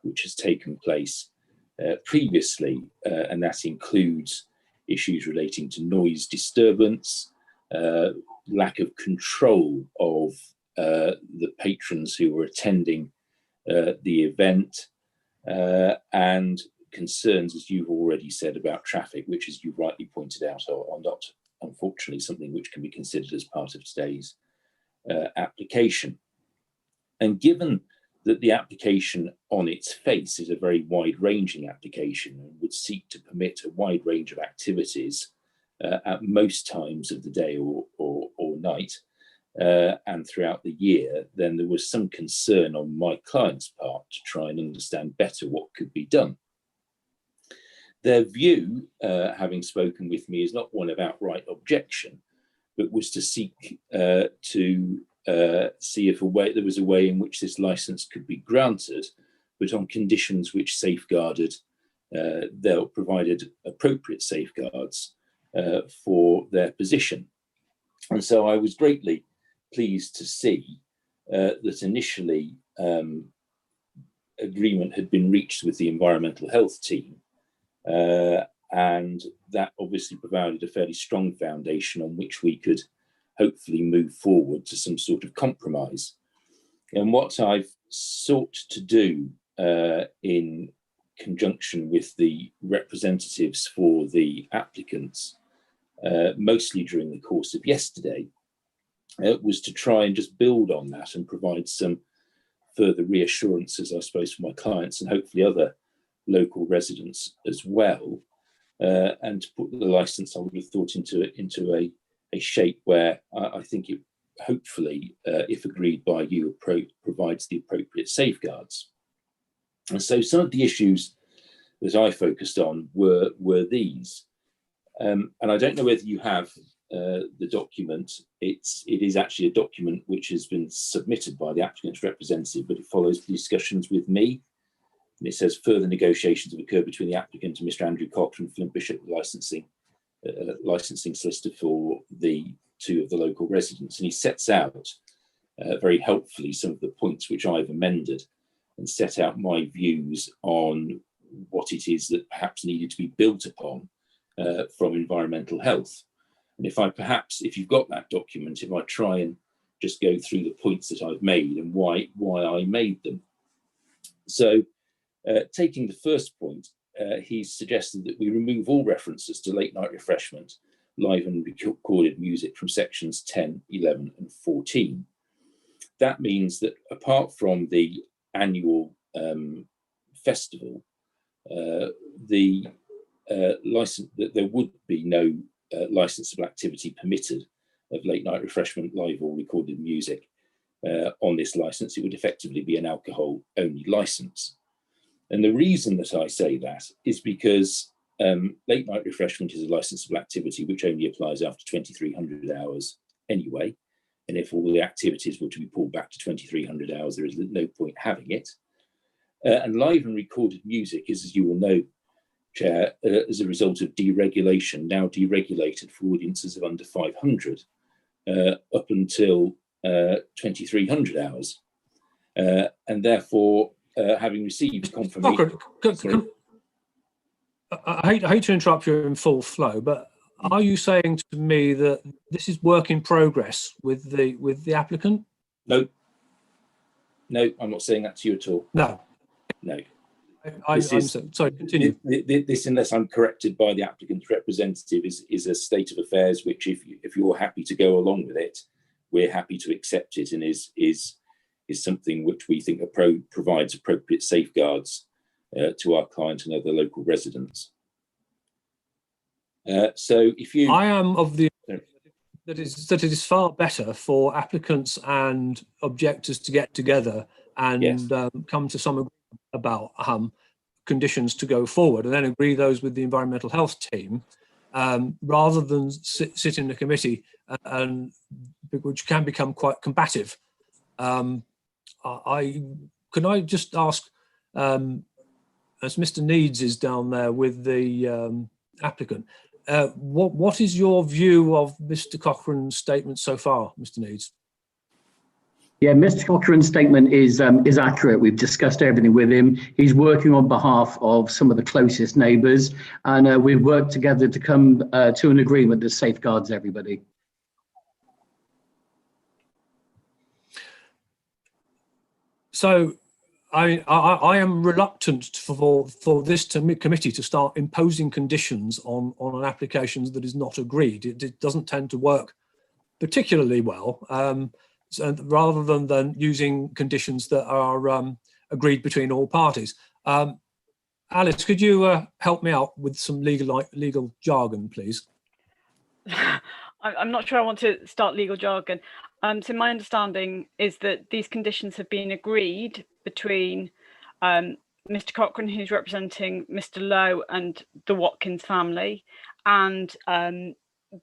[SPEAKER 12] which has taken place previously, and that includes issues relating to noise disturbance, lack of control of the patrons who were attending the event, and concerns, as you've already said, about traffic, which, as you rightly pointed out, are not, unfortunately, something which can be considered as part of today's application. And given that the application on its face is a very wide-ranging application and would seek to permit a wide range of activities at most times of the day or night and throughout the year, then there was some concern on my client's part to try and understand better what could be done. Their view, having spoken with me, is not one of outright objection, but was to seek to see if there was a way in which this license could be granted, but on conditions which safeguarded, they provided appropriate safeguards for their position. And so I was greatly pleased to see that initially agreement had been reached with the environmental health team, and that obviously provided a fairly strong foundation on which we could hopefully move forward to some sort of compromise. And what I've sought to do in conjunction with the representatives for the applicants, mostly during the course of yesterday, was to try and just build on that and provide some further reassurances, I suppose, for my clients and hopefully other local residents as well, and to put the license, I would have thought, into a shape where I think it hopefully, if agreed by you, provides the appropriate safeguards. And so some of the issues that I focused on were these. And I don't know whether you have the document. It is actually a document which has been submitted by the applicant's representative, but it follows discussions with me. And it says further negotiations have occurred between the applicant and Mr. Andrew Cochrane, Flint Bishop, licensing solicitor for the two of the local residents. And he sets out very helpfully some of the points which I've amended and set out my views on what it is that perhaps needed to be built upon from environmental health. And if you've got that document, if I try and just go through the points that I've made and why I made them. So taking the first point, he's suggested that we remove all references to late night refreshment, live and recorded music from sections 10, 11 and 14. That means that apart from the annual festival, the license, that there would be no licensable activity permitted of late night refreshment, live or recorded music on this license. It would effectively be an alcohol only license. And the reason that I say that is because late night refreshment is a licensable activity which only applies after 2,300 hours anyway. And if all the activities were to be pulled back to 2,300 hours, there is no point having it. And live and recorded music is, as you will know, Chair, as a result of deregulation, now deregulated for audiences of under 500 up until 2,300 hours. And therefore, having received confirmation...
[SPEAKER 1] I hate to interrupt you in full flow, but are you saying to me that this is work in progress with the applicant?
[SPEAKER 12] No. No, I'm not saying that to you at all.
[SPEAKER 1] No.
[SPEAKER 12] No.
[SPEAKER 1] Sorry, continue.
[SPEAKER 12] This, unless I'm corrected by the applicant's representative, is a state of affairs which, if you're happy to go along with it, we're happy to accept it, and is something which we think provides appropriate safeguards to our client and other local residents. So if you...
[SPEAKER 1] I am of the... that it is far better for applicants and objectors to get together and come to some agreement about conditions to go forward, and then agree those with the environmental health team, rather than sit in the committee, and which can become quite combative. Can I just ask, as Mr. Needs is down there with the applicant, what is your view of Mr. Cochrane's statement so far, Mr. Needs?
[SPEAKER 18] Yeah, Mr. Cochrane's statement is accurate. We've discussed everything with him. He's working on behalf of some of the closest neighbours, and we've worked together to come to an agreement that safeguards everybody.
[SPEAKER 1] So I am reluctant for this committee to start imposing conditions on an application that is not agreed. It doesn't tend to work particularly well. rather than using conditions that are agreed between all parties. Alice, could you help me out with some legal jargon, please?
[SPEAKER 5] I'm not sure I want to start legal jargon. So my understanding is that these conditions have been agreed between Mr. Cochrane, who's representing Mr. Lowe and the Watkins family, and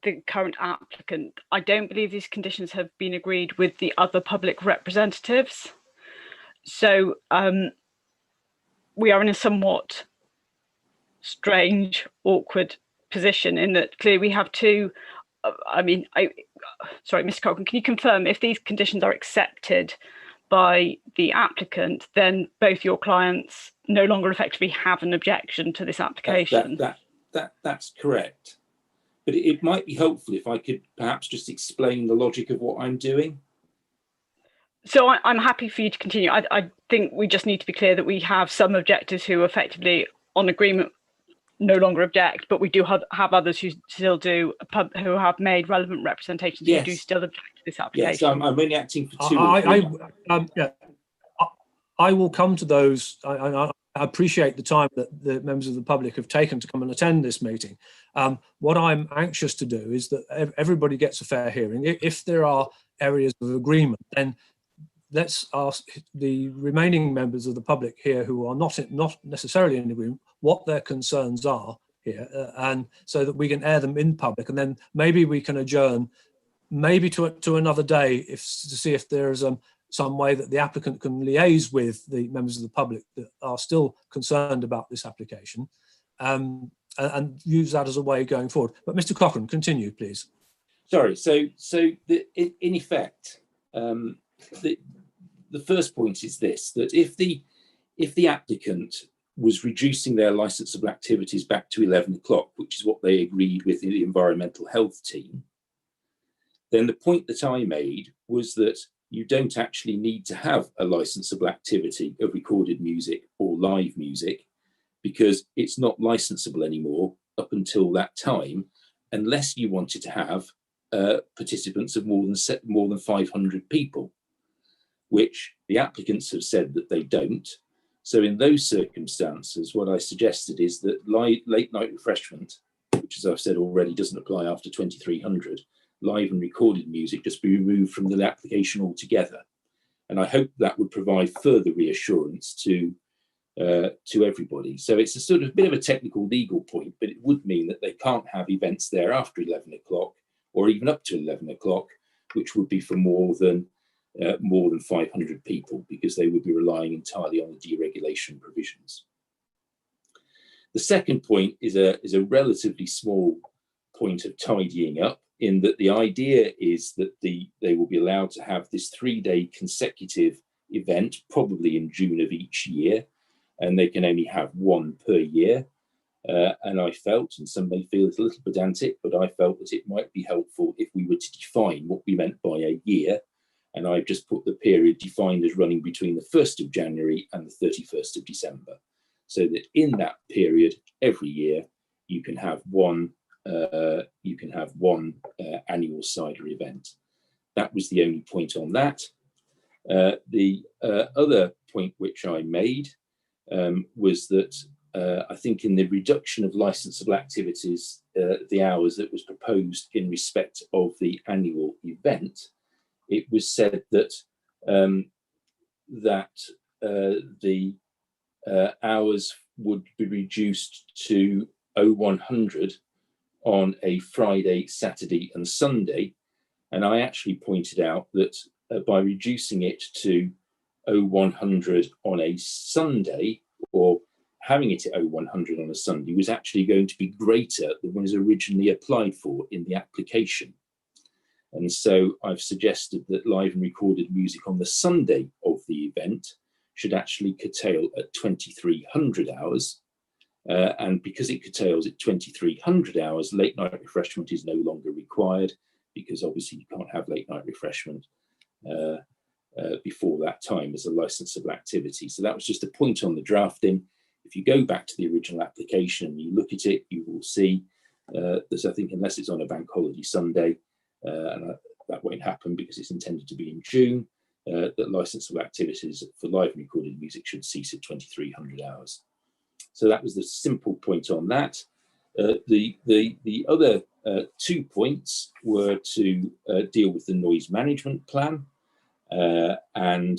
[SPEAKER 5] the current applicant. I don't believe these conditions have been agreed with the other public representatives. So we are in a somewhat strange, awkward position in that clearly we have two. Sorry, Mr. Cochrane, can you confirm if these conditions are accepted by the applicant, then both your clients no longer effectively have an objection to this application?
[SPEAKER 12] That's correct. But it might be helpful if I could perhaps just explain the logic of what I'm doing.
[SPEAKER 5] So I'm happy for you to continue. I think we just need to be clear that we have some objectors who effectively on agreement no longer object, but we do have others who still do, who have made relevant representations who do still object to this application.
[SPEAKER 12] Yes, I'm only acting for two.
[SPEAKER 1] I will come to those. I appreciate the time that the members of the public have taken to come and attend this meeting. What I'm anxious to do is that everybody gets a fair hearing. If there are areas of agreement, then let's ask the remaining members of the public here who are not necessarily in agreement what their concerns are here, and so that we can air them in public, and then maybe we can adjourn maybe to another day to see if there's some way that the applicant can liaise with the members of the public that are still concerned about this application, and use that as a way going forward. But Mr. Cochrane, continue, please.
[SPEAKER 12] Sorry, in effect, the first point is this, that if the applicant was reducing their licensable activities back to 11 o'clock, which is what they agreed with the environmental health team, then the point that I made was that you don't actually need to have a licensable activity of recorded music or live music, because it's not licensable anymore up until that time, unless you wanted to have participants of more than 500 people, which the applicants have said that they don't. So in those circumstances, what I suggested is that late night refreshment, which as I've said already doesn't apply after 2300, live and recorded music just be removed from the application altogether. And I hope that would provide further reassurance to everybody. So it's a sort of bit of a technical legal point, but it would mean that they can't have events there after 11 o'clock or even up to 11 o'clock, which would be for more than 500 people, because they would be relying entirely on the deregulation provisions. The second point is a relatively small point of tidying up, in that the idea is that they will be allowed to have this 3-day consecutive event, probably in June of each year, and they can only have one per year. And I felt, and some may feel it's a little pedantic, but I felt that it might be helpful if we were to define what we meant by a year. And I've just put the period defined as running between the 1st of January and the 31st of December. So that in that period, every year, you can have one annual cider event. That was the only point on that. The other point which I made was that I think in the reduction of licensable activities, the hours that was proposed in respect of the annual event, it was said that the hours would be reduced to 0100 on a Friday, Saturday and Sunday. And I actually pointed out that by reducing it to 0100 on a Sunday, or having it at 0100 on a Sunday, was actually going to be greater than was originally applied for in the application. And so I've suggested that live and recorded music on the Sunday of the event should actually curtail at 2300 hours. And because it curtails at 2300 hours, late night refreshment is no longer required, because obviously you can't have late night refreshment before that time as a licensable activity. So that was just a point on the drafting. If you go back to the original application and you look at it, you will see there's, I think, unless it's on a bank holiday Sunday, and that won't happen because it's intended to be in June, that licensable activities for live and recorded music should cease at 2300 hours. So that was the simple point on that. The other 2 points were to deal with the noise management plan. And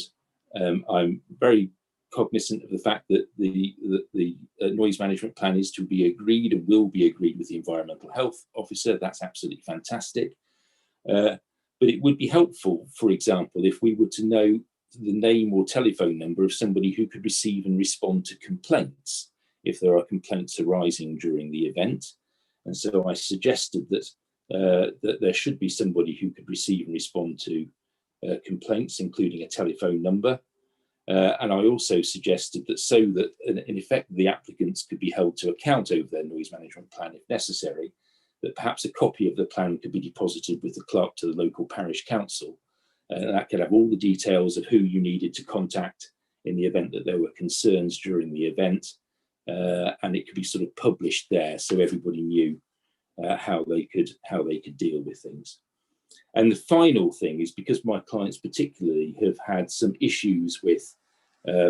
[SPEAKER 12] I'm very cognizant of the fact that the noise management plan is to be agreed and will be agreed with the environmental health officer. That's absolutely fantastic. But it would be helpful, for example, if we were to know the name or telephone number of somebody who could receive and respond to complaints if there are complaints arising during the event. And so I suggested that, that there should be somebody who could receive and respond to complaints, including a telephone number. And I also suggested that so that in effect the applicants could be held to account over their noise management plan if necessary, that perhaps a copy of the plan could be deposited with the clerk to the local parish council. And that could have all the details of who you needed to contact in the event that there were concerns during the event. And it could be sort of published there so everybody knew how they could deal with things. And the final thing is, because my clients particularly have had some issues with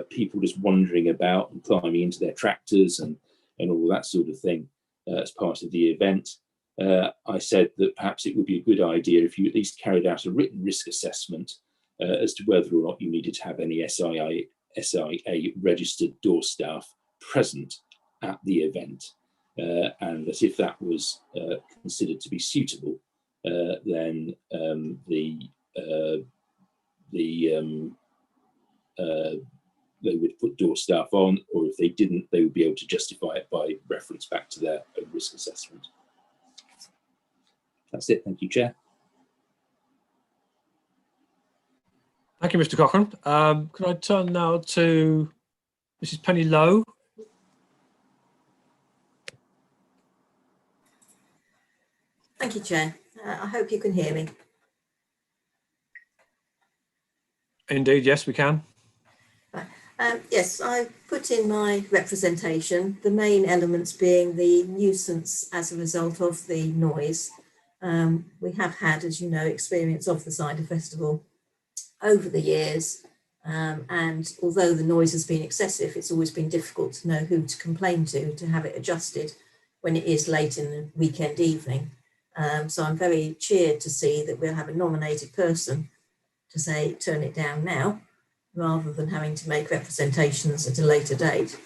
[SPEAKER 12] people just wandering about and climbing into their tractors and all that sort of thing as part of the event, I said that perhaps it would be a good idea if you at least carried out a written risk assessment as to whether or not you needed to have any SIA registered door staff present at the event, and that if that was considered to be suitable, then they would put door staff on, or if they didn't, they would be able to justify it by reference back to their own risk assessment. That's it. Thank you, Chair.
[SPEAKER 1] Thank you, Mr. Cochrane. Could I turn now to Mrs. Penny Lowe?
[SPEAKER 13] Thank you, Chair. I hope you can hear me.
[SPEAKER 1] Indeed, yes, we can.
[SPEAKER 13] Yes, I put in my representation, the main elements being the nuisance as a result of the noise. We have had, as you know, experience of the cider festival over the years. And although the noise has been excessive, it's always been difficult to know who to complain to have it adjusted when it is late in the weekend evening. So I'm very cheered to see that we'll have a nominated person to say, turn it down now, rather than having to make representations at a later date.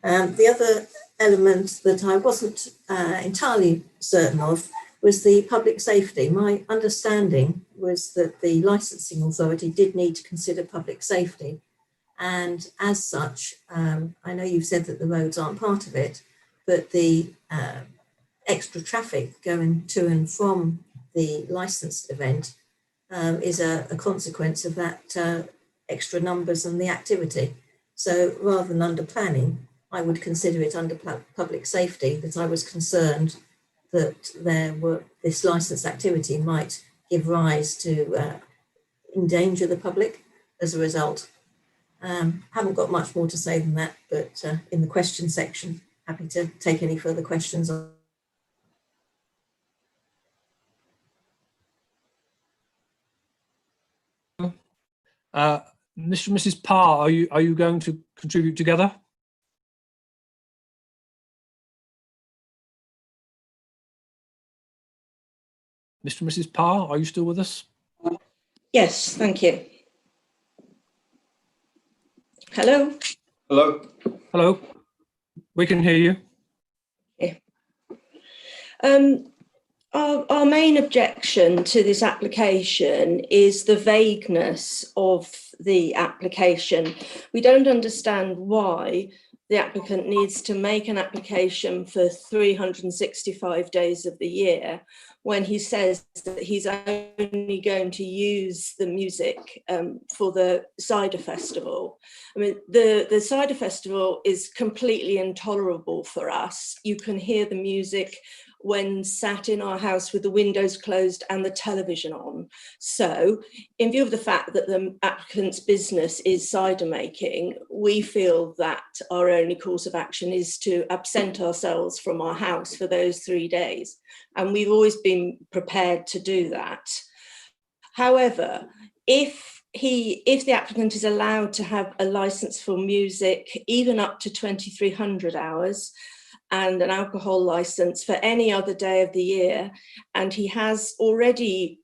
[SPEAKER 13] The other element that I wasn't entirely certain of was the public safety. My understanding was that the licensing authority did need to consider public safety. And as such, I know you've said that the roads aren't part of it, but the extra traffic going to and from the licensed event is a consequence of that extra numbers and the activity. So rather than under planning, I would consider it under public safety, that I was concerned that this licensed activity might give rise to endanger the public as a result. Haven't got much more to say than that, but in the question section, happy to take any further questions.
[SPEAKER 1] Mr. and Mrs. Parr, are you going to contribute together? Mr. and Mrs. Parr, are you still with us?
[SPEAKER 20] Yes, thank you. Hello?
[SPEAKER 11] Hello?
[SPEAKER 1] Hello. We can hear you.
[SPEAKER 20] Yeah. Our main objection to this application is the vagueness of the application. We don't understand why the applicant needs to make an application for 365 days of the year when he says that he's only going to use the music for the cider festival. I mean, the cider festival is completely intolerable for us. You can hear the music when sat in our house with the windows closed and the television on. So in view of the fact that the applicant's business is cider making, we feel that our only course of action is to absent ourselves from our house for those 3 days. And we've always been prepared to do that. However, if the applicant is allowed to have a license for music, even up to 2,300 hours, and an alcohol license for any other day of the year, and he has already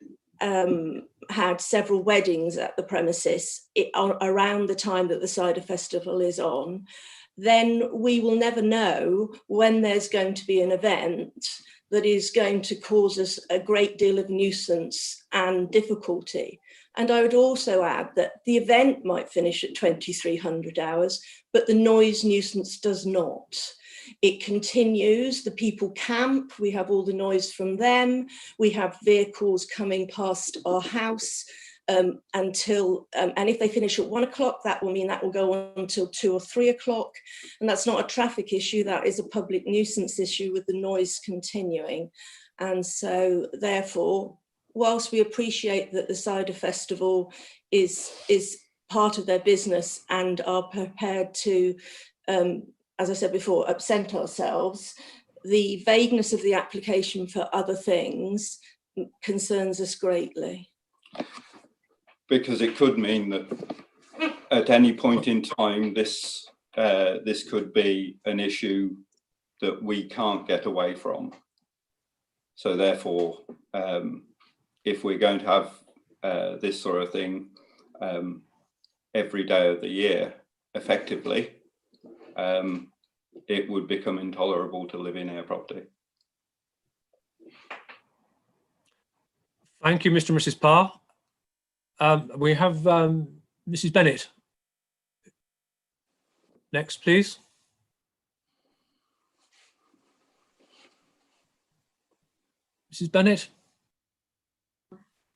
[SPEAKER 20] had several weddings at the premises around the time that the cider festival is on, then we will never know when there's going to be an event that is going to cause us a great deal of nuisance and difficulty. And I would also add that the event might finish at 2,300 hours, but the noise nuisance does not. It continues, the people camp, we have all the noise from them, we have vehicles coming past our house until, and if they finish at 1 o'clock, that will mean that will go on until 2 or 3 o'clock. And that's not a traffic issue, that is a public nuisance issue with the noise continuing. And so therefore, whilst we appreciate that the cider festival is part of their business and are prepared to, as I said before, absent ourselves, the vagueness of the application for other things concerns us greatly.
[SPEAKER 11] Because it could mean that at any point in time, this could be an issue that we can't get away from. So therefore, if we're going to have this sort of thing every day of the year, effectively, it would become intolerable to live in our property.
[SPEAKER 1] Thank you, Mr. and Mrs. Parr. We have Mrs. Bennett. Next, please. Mrs. Bennett.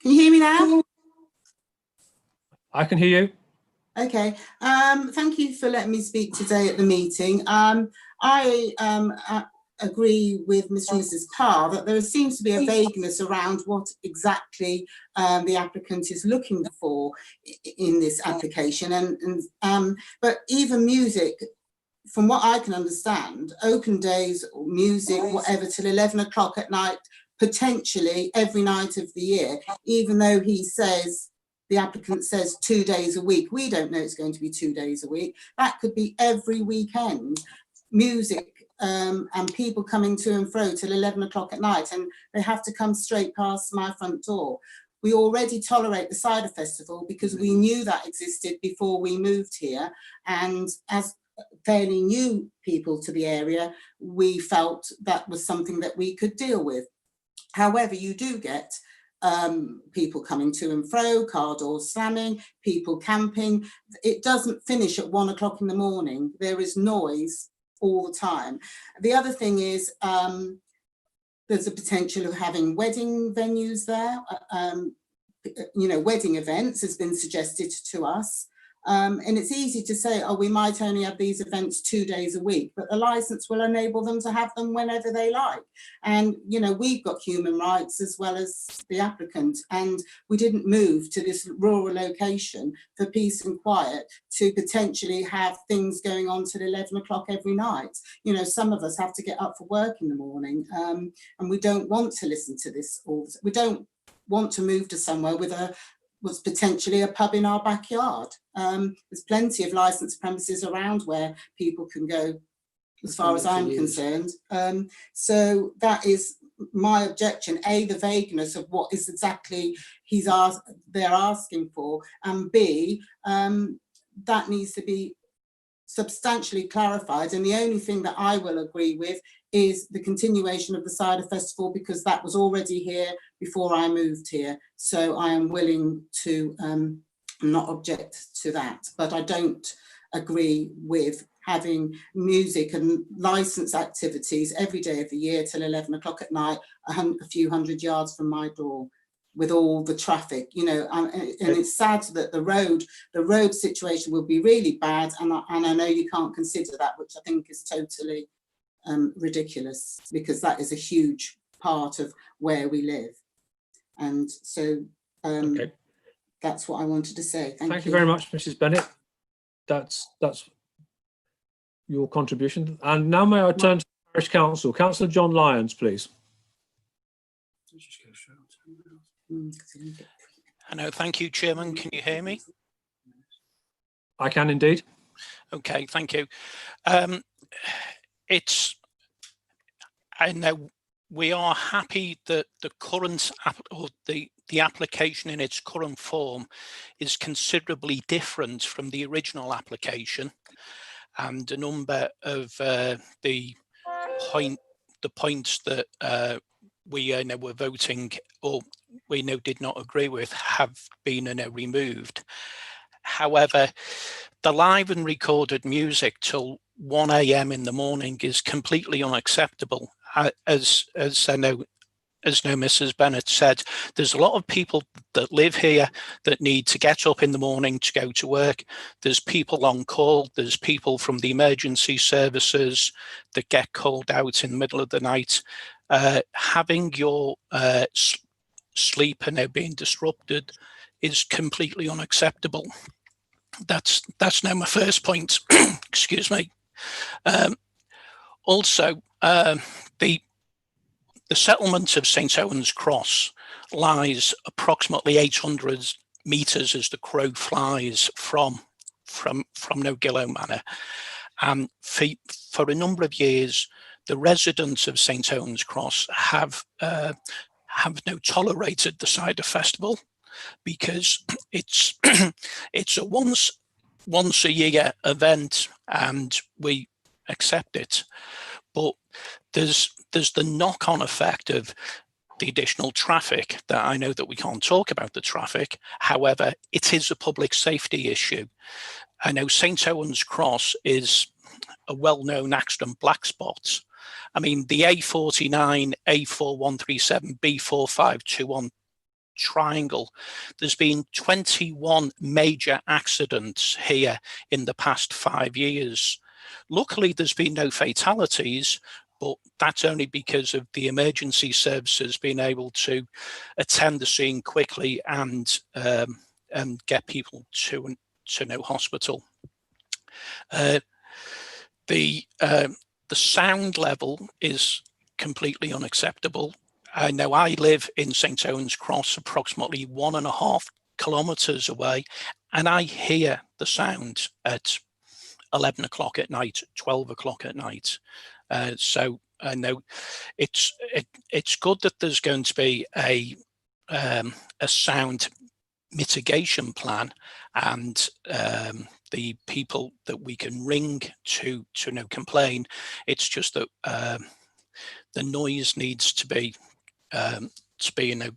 [SPEAKER 14] Can you hear me now?
[SPEAKER 1] I can hear you.
[SPEAKER 14] Okay. Thank you for letting me speak today at the meeting. I agree with Mr. and Mrs. Parr that there seems to be a vagueness around what exactly the applicant is looking for in this application. But even music, from what I can understand, open days, or music, whatever, till 11 o'clock at night, potentially every night of the year, even though he says, the applicant says 2 days a week. We don't know it's going to be 2 days a week. That could be every weekend. Music and people coming to and fro till 11 o'clock at night, and they have to come straight past my front door. We already tolerate the cider festival because we knew that existed before we moved here. And as fairly new people to the area, we felt that was something that we could deal with. However, you do get people coming to and fro, car doors slamming, people camping. It doesn't finish at 1 o'clock in the morning. There is noise all the time. The other thing is there's a potential of having wedding venues there. You know, wedding events has been suggested to us. And it's easy to say, oh, we might only have these events 2 days a week, but the license will enable them to have them whenever they like. And, you know, we've got human rights as well as the applicant, and we didn't move to this rural location for peace and quiet to potentially have things going on till 11 o'clock every night. You know, some of us have to get up for work in the morning, and we don't want to listen to this. We don't want to move to somewhere with was potentially a pub in our backyard. There's plenty of licensed premises around where people can go, as far as I'm concerned. So that is my objection. A, the vagueness of what is exactly they're asking for, and B, that needs to be substantially clarified. And the only thing that I will agree with is the continuation of the cider festival, because that was already here before I moved here. So I am willing to not object to that, but I don't agree with having music and license activities every day of the year till 11 o'clock at night, a few hundred yards from my door, with all the traffic, you know, and it's sad that the road situation will be really bad, and I know you can't consider that, which I think is totally ridiculous, because that is a huge part of where we live. And so okay. That's what I wanted to say. Thank you
[SPEAKER 1] very much, Mrs. Bennett. That's your contribution. And now may I turn to the Parish Council. Councillor John Lyons, please.
[SPEAKER 15] Hello, thank you, Chairman. Can you hear me?
[SPEAKER 1] I can indeed.
[SPEAKER 15] Okay, thank you. I know we are happy that the current or the application in its current form is considerably different from the original application, and a number of the points that we know were voting or we know did not agree with have been removed. However, the live and recorded music till 1 a.m. in the morning is completely unacceptable. As I know, Mrs. Bennett said, there's a lot of people that live here that need to get up in the morning to go to work. There's people on call. There's people from the emergency services that get called out in the middle of the night. Having your sleep being disrupted is completely unacceptable. That's now my first point. Excuse me. Also, the settlement of St. Owen's Cross lies approximately 800 metres as the crow flies from Nogillo Manor. And for a number of years, the residents of St. Owen's Cross have tolerated the cider festival because it's it's a once a year event and we accept it. But there's the knock-on effect of the additional traffic that I know that we can't talk about the traffic. However, it is a public safety issue. I know St. Owen's Cross is a well-known accident black spot. I mean, the A49, A4137, B4521 triangle, there's been 21 major accidents here in the past 5 years. Luckily, there's been no fatalities, but that's only because of the emergency services being able to attend the scene quickly and get people to no hospital. The sound level is completely unacceptable. I know I live in St. Owen's Cross, approximately 1.5 kilometres away, and I hear the sound at 11 o'clock at night, 12 o'clock at night. So I know it's good that there's going to be a sound mitigation plan, and the people that we can ring to complain. It's just that the noise needs to be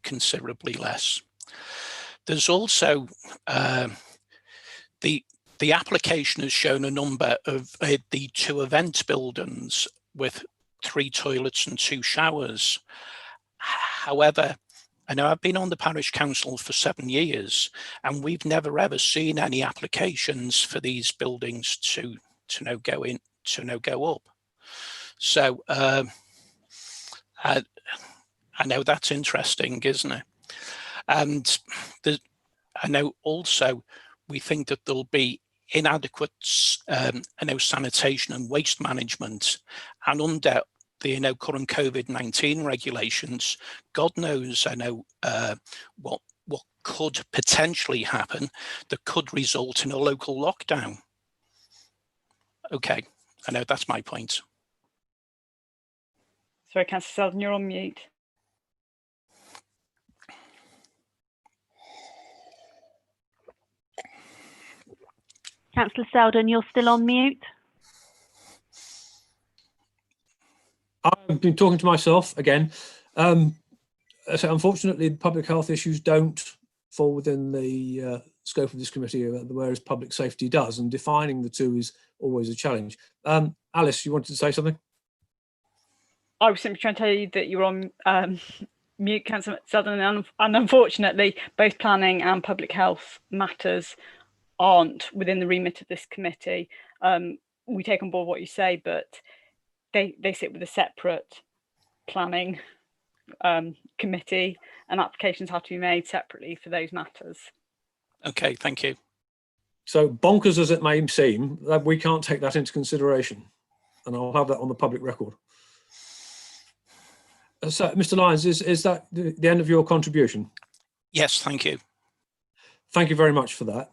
[SPEAKER 15] considerably less. There's also the application has shown a number of the 2 event buildings with 3 toilets and 2 showers. However, I know I've been on the parish council for 7 years, and we've never ever seen any applications for these buildings to go up. So I know that's interesting, isn't it? And I know also we think that there'll be inadequate sanitation and waste management, and under the current COVID-19 regulations, God knows what could potentially happen that could result in a local lockdown. Okay, I know that's my point.
[SPEAKER 5] Sorry, Councillor Selden, you're on mute.
[SPEAKER 4] Councillor Selden, you're still on mute.
[SPEAKER 1] I've been talking to myself again. So unfortunately, public health issues don't fall within the scope of this committee, whereas public safety does, and defining the two is always a challenge. Alice, you wanted to say something?
[SPEAKER 5] I was simply trying to tell you that you're on mute, Councillor Selden, and unfortunately, both planning and public health matters aren't within the remit of this committee. We take on board what you say, but they sit with a separate planning committee, and applications have to be made separately for those matters.
[SPEAKER 15] Okay, thank you.
[SPEAKER 1] So bonkers as it may seem, that we can't take that into consideration, and I'll have that on the public record. So, Mr. Lyons, is that the end of your contribution?
[SPEAKER 15] Yes, thank you.
[SPEAKER 1] Thank you very much for that.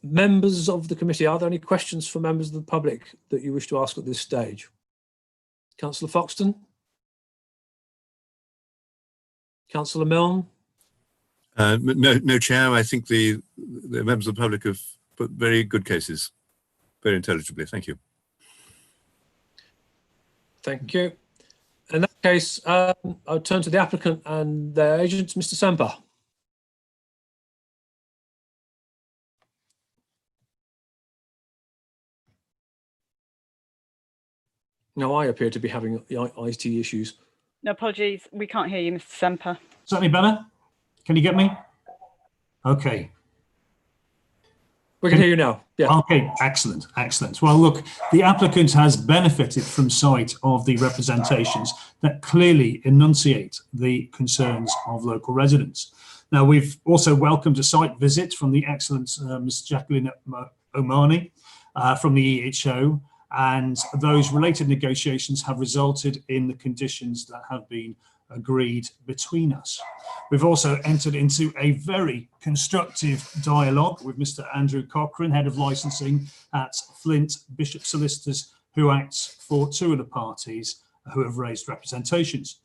[SPEAKER 1] Members of the committee, are there any questions for members of the public that you wish to ask at this stage? Councillor Foxton? Councillor Milne?
[SPEAKER 3] No, Chair. I think the members of the public have put very good cases, very intelligibly. Thank you.
[SPEAKER 1] Thank you. In that case, I'll turn to the applicant and their agent, Mr. Semper. Now, I appear to be having IT issues.
[SPEAKER 5] No, apologies, we can't hear you, Mr. Semper.
[SPEAKER 8] Is that any better? Can you get me? Okay.
[SPEAKER 1] We can hear you now. Yeah.
[SPEAKER 8] Okay, excellent, excellent. Well, look, the applicant has benefited from sight of the representations that clearly enunciate the concerns of local residents. Now, we've also welcomed a site visit from the excellent Ms. Jacqueline Omani from the EHO, and those related negotiations have resulted in the conditions that have been agreed between us. We've also entered into a very constructive dialogue with Mr. Andrew Cochrane, Head of Licensing at Flint Bishop Solicitors, who acts for two of the parties who have raised representations.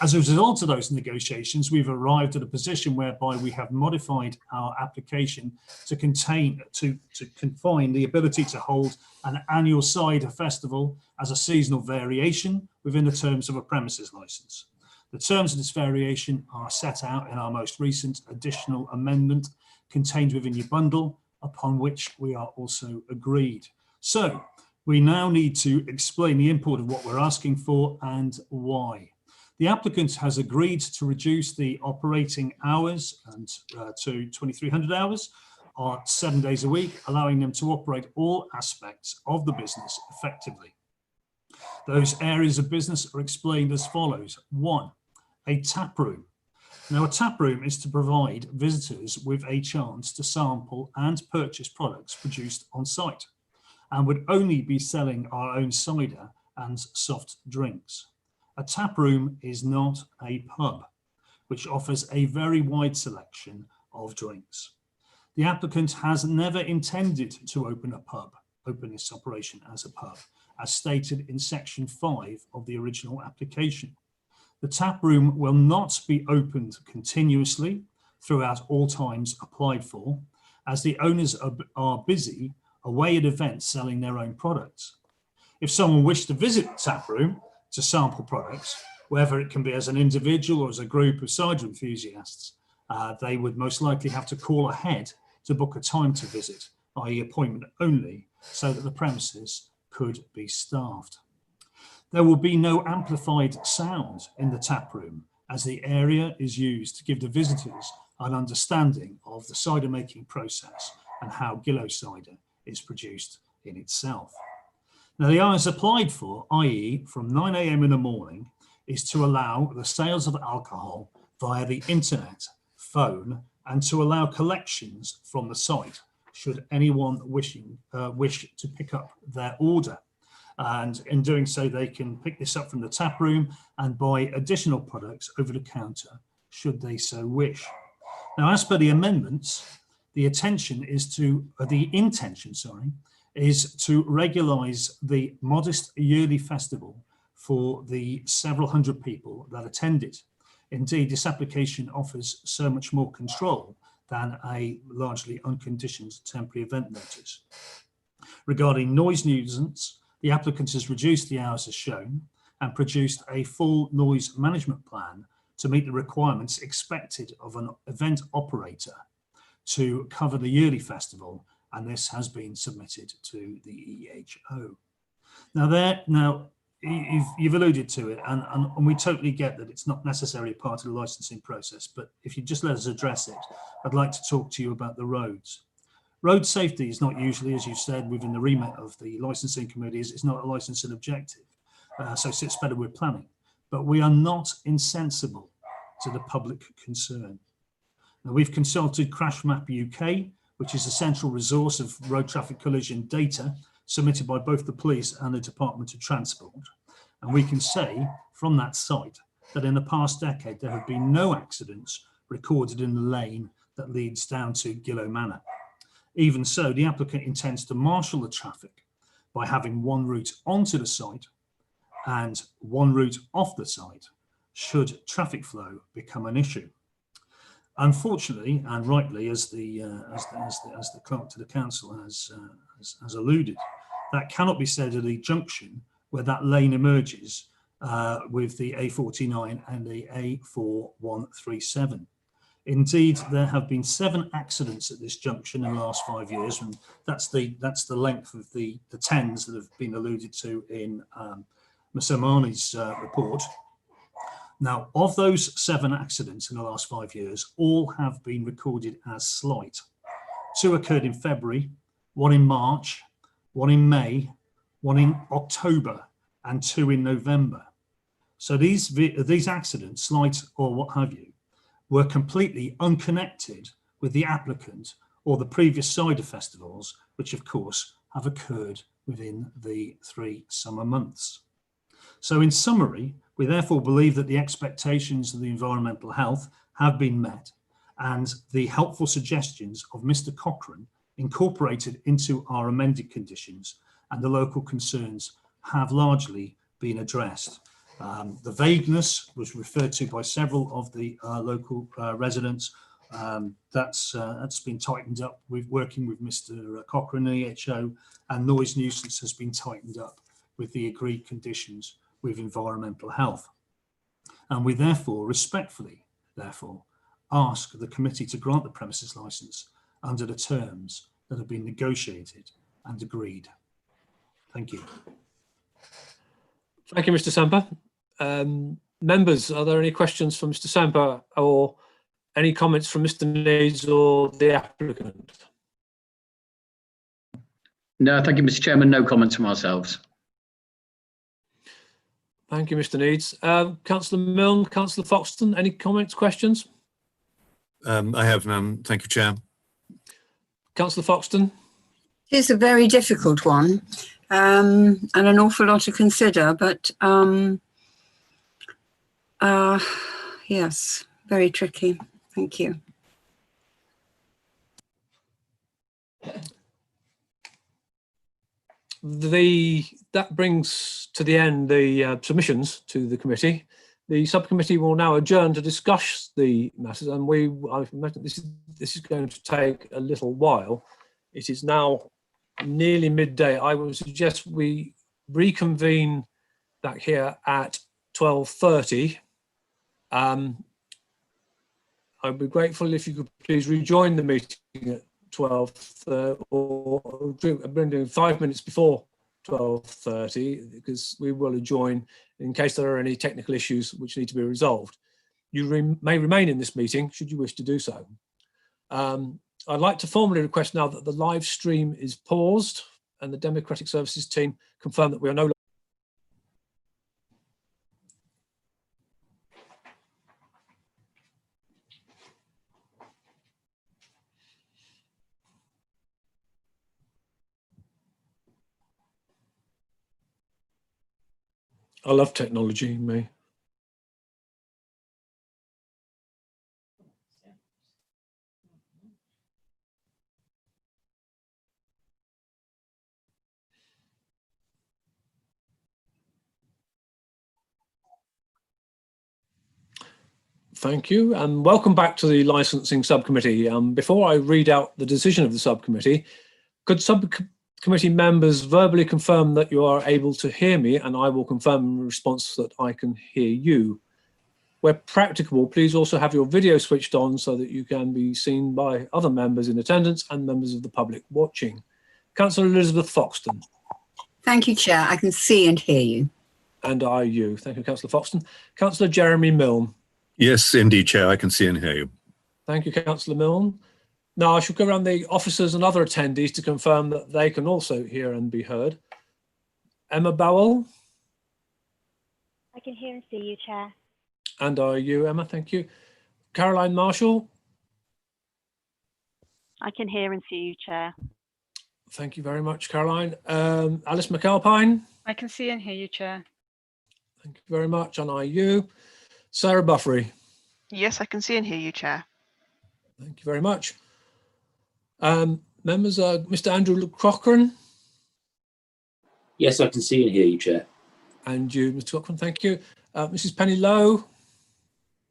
[SPEAKER 8] As a result of those negotiations, we've arrived at a position whereby we have modified our application to confine the ability to hold an annual cider festival as a seasonal variation within the terms of a premises licence. The terms of this variation are set out in our most recent additional amendment contained within your bundle, upon which we are also agreed. So we now need to explain the import of what we're asking for and why. The applicant has agreed to reduce the operating hours to 2,300 hours on 7 days a week, allowing them to operate all aspects of the business effectively. Those areas of business are explained as follows. 1, a tap room. Now, a tap room is to provide visitors with a chance to sample and purchase products produced on site, and would only be selling our own cider and soft drinks. A tap room is not a pub, which offers a very wide selection of drinks. The applicant has never intended to open this operation as a pub, as stated in section 5 of the original application. The tap room will not be opened continuously throughout all times applied for, as the owners are busy away at events selling their own products. If someone wished to visit the tap room to sample products, whether it can be as an individual or as a group of cider enthusiasts, they would most likely have to call ahead to book a time to visit, i.e. appointment only, so that the premises could be staffed. There will be no amplified sound in the tap room, as the area is used to give the visitors an understanding of the cider making process and how Gillow cider is produced in itself. Now, the hours applied for, i.e. from 9 AM in the morning, is to allow the sales of alcohol via the internet, phone, and to allow collections from the site should anyone wish to pick up their order. And in doing so, they can pick this up from the tap room and buy additional products over the counter should they so wish. Now, as per the amendments, the intention is to regularise the modest yearly festival for the several hundred people that attend it. Indeed, this application offers so much more control than a largely unconditioned temporary event notice. Regarding noise nuisance, the applicant has reduced the hours as shown and produced a full noise management plan to meet the requirements expected of an event operator to cover the yearly festival, and this has been submitted to the EHO. Now, you've alluded to it, and we totally get that it's not necessarily part of the licensing process, but if you just let us address it, I'd like to talk to you about the roads. Road safety is not usually, as you said, within the remit of the licensing committees. It's not a licensing objective, so it sits better with planning. But we are not insensible to the public concern. Now, we've consulted Crash Map UK, which is a central resource of road traffic collision data submitted by both the police and the Department of Transport. And we can say from that site that in the past decade, there have been no accidents recorded in the lane that leads down to Gillow Manor. Even so, the applicant intends to marshal the traffic by having one route onto the site and one route off the site should traffic flow become an issue. Unfortunately, and rightly, as the clerk to the council has alluded, that cannot be said at a junction where that lane emerges with the A49 and the A4137. Indeed, there have been 7 accidents at this junction in the last 5 years, and that's the length of the 10s that have been alluded to in Ms. Omani's report. Now, of those 7 accidents in the last 5 years, all have been recorded as slight. 2 occurred in February, 1 in March, 1 in May, 1 in October, and 2 in November. So these accidents, slight or what have you, were completely unconnected with the applicant or the previous cider festivals, which of course have occurred within the 3 summer months. So in summary, we therefore believe that the expectations of the environmental health have been met and the helpful suggestions of Mr. Cochrane incorporated into our amended conditions and the local concerns have largely been addressed. The vagueness was referred to by several of the local residents. That's been tightened up with working with Mr. Cochrane, EHO, and noise nuisance has been tightened up with the agreed conditions with environmental health. And we therefore respectfully, ask the committee to grant the premises licence under the terms that have been negotiated and agreed. Thank you.
[SPEAKER 1] Thank you, Mr. Samper. Members, are there any questions for Mr. Samper or any comments from Mr. Needs or the applicant?
[SPEAKER 18] No, thank you, Mr. Chairman. No comments from ourselves.
[SPEAKER 1] Thank you, Mr. Needs. Councillor Milne, Councillor Foxton, any comments, questions?
[SPEAKER 3] I have none. Thank you, Chair.
[SPEAKER 1] Councillor Foxton.
[SPEAKER 2] It's a very difficult one and an awful lot to consider, but yes, very tricky. Thank you.
[SPEAKER 1] That brings to the end the submissions to the committee. The subcommittee will now adjourn to discuss the matters, and I imagine this is going to take a little while. It is now nearly midday. I would suggest we reconvene back here at 12:30. I'd be grateful if you could please rejoin the meeting at 12 or bring in 5 minutes before 12:30, because we will adjourn in case there are any technical issues which need to be resolved. You may remain in this meeting should you wish to do so. I'd like to formally request now that the live stream is paused and the Democratic Services team confirm that we are no longer. I love technology, me. Thank you, and welcome back to the licensing subcommittee. Before I read out the decision of the subcommittee, could subcommittee members verbally confirm that you are able to hear me, and I will confirm in response that I can hear you. Where practicable, please also have your video switched on so that you can be seen by other members in attendance and members of the public watching. Councillor Elizabeth Foxton.
[SPEAKER 2] Thank you, Chair. I can see and hear you.
[SPEAKER 1] And I you. Thank you, Councillor Foxton. Councillor Jeremy Milne.
[SPEAKER 3] Yes, indeed, Chair. I can see and hear you.
[SPEAKER 1] Thank you, Councillor Milne. Now I shall go around the officers and other attendees to confirm that they can also hear and be heard. Emma Bowell.
[SPEAKER 10] I can hear and see you, Chair.
[SPEAKER 1] And are you, Emma? Thank you. Caroline Marshall.
[SPEAKER 4] I can hear and see you, Chair.
[SPEAKER 1] Thank you very much, Caroline. Alice McAlpine.
[SPEAKER 5] I can see and hear you, Chair.
[SPEAKER 1] Thank you very much. And are you? Sarah Buffery.
[SPEAKER 6] Yes, I can see and hear you, Chair.
[SPEAKER 1] Thank you very much. Members, Mr. Andrew Cochrane.
[SPEAKER 12] Yes, I can see and hear you, Chair.
[SPEAKER 1] And you, Mr. Cochrane, thank you. Mrs. Penny Lowe.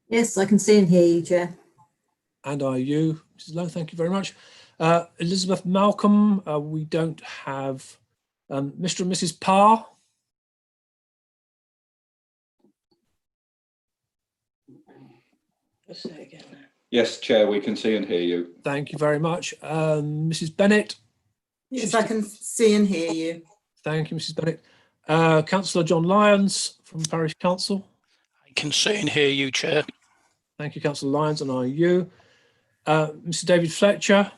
[SPEAKER 13] Yes, I can see and hear you, Chair.
[SPEAKER 1] And are you, Mrs. Lowe, thank you very much. Elizabeth Malcolm, we don't have Mr. and Mrs. Parr.
[SPEAKER 20] Let's say again.
[SPEAKER 11] Yes, Chair, we can see and hear you.
[SPEAKER 1] Thank you very much. Mrs. Bennett.
[SPEAKER 14] Yes, I can see and hear you.
[SPEAKER 1] Thank you, Mrs. Bennett. Councillor John Lyons from Parish Council.
[SPEAKER 15] I can see and hear you, Chair.
[SPEAKER 1] Thank you, Councillor Lyons, and are you? Mr. David Fletcher.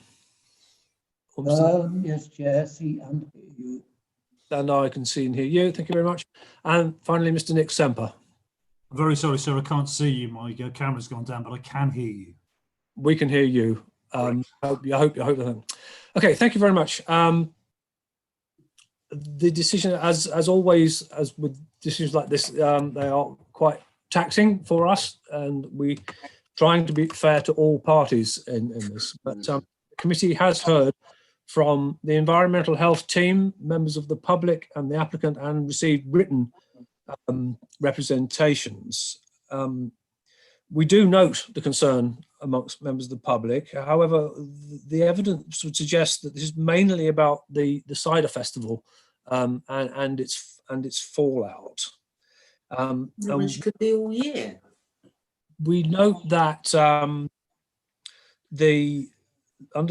[SPEAKER 21] Yes, Chair, see and hear you.
[SPEAKER 1] And I can see and hear you. Thank you very much. And finally, Mr. Nick Semper.
[SPEAKER 8] I'm very sorry, sir. I can't see you. My camera's gone down, but I can hear you.
[SPEAKER 1] We can hear you. I hope that. Okay, thank you very much. The decision, as always, as with decisions like this, they are quite taxing for us, and we trying to be fair to all parties in this. But the committee has heard from the environmental health team, members of the public and the applicant, and received written representations. We do note the concern amongst members of the public. However, the evidence would suggest that this is mainly about the cider festival and its fallout.
[SPEAKER 22] Which could be all year.
[SPEAKER 1] We note that under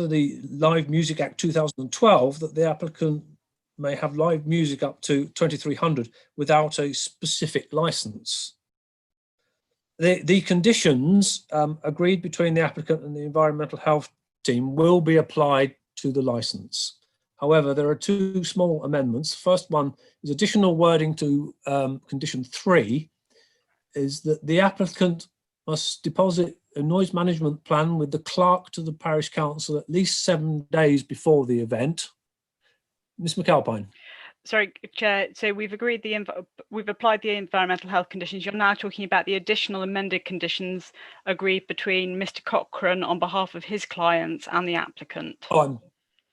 [SPEAKER 1] the Live Music Act 2012, that the applicant may have live music up to 2300 without a specific license. The conditions agreed between the applicant and the environmental health team will be applied to the license. However, there are two small amendments. First one is additional wording to condition 3, is that the applicant must deposit a noise management plan with the clerk to the parish council at least 7 days before the event. Ms. McAlpine.
[SPEAKER 5] Sorry, Chair. So we've agreed we've applied the environmental health conditions. You're now talking about the additional amended conditions agreed between Mr. Cochrane on behalf of his clients and the applicant.
[SPEAKER 1] Oh,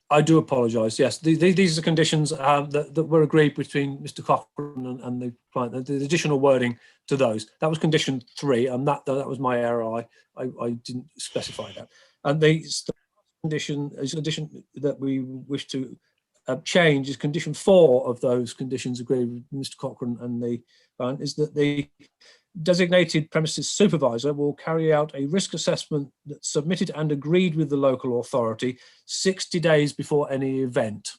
[SPEAKER 1] I do apologise. Yes, these are conditions that were agreed between Mr. Cochrane and the client. The additional wording to those, that was condition 3, and that was my error. I didn't specify that. And the condition that we wish to change is condition 4 of those conditions agreed with Mr. Cochrane and the client, is that the designated premises supervisor will carry out a risk assessment that's submitted and agreed with the local authority 60 days before any event.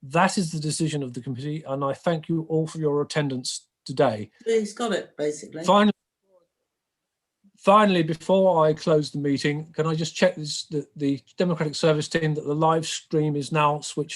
[SPEAKER 1] That is the decision of the committee, and I thank you all for your attendance today.
[SPEAKER 22] He's got it, basically.
[SPEAKER 1] Finally, before I close the meeting, can I just check the Democratic Service team that the live stream is now switched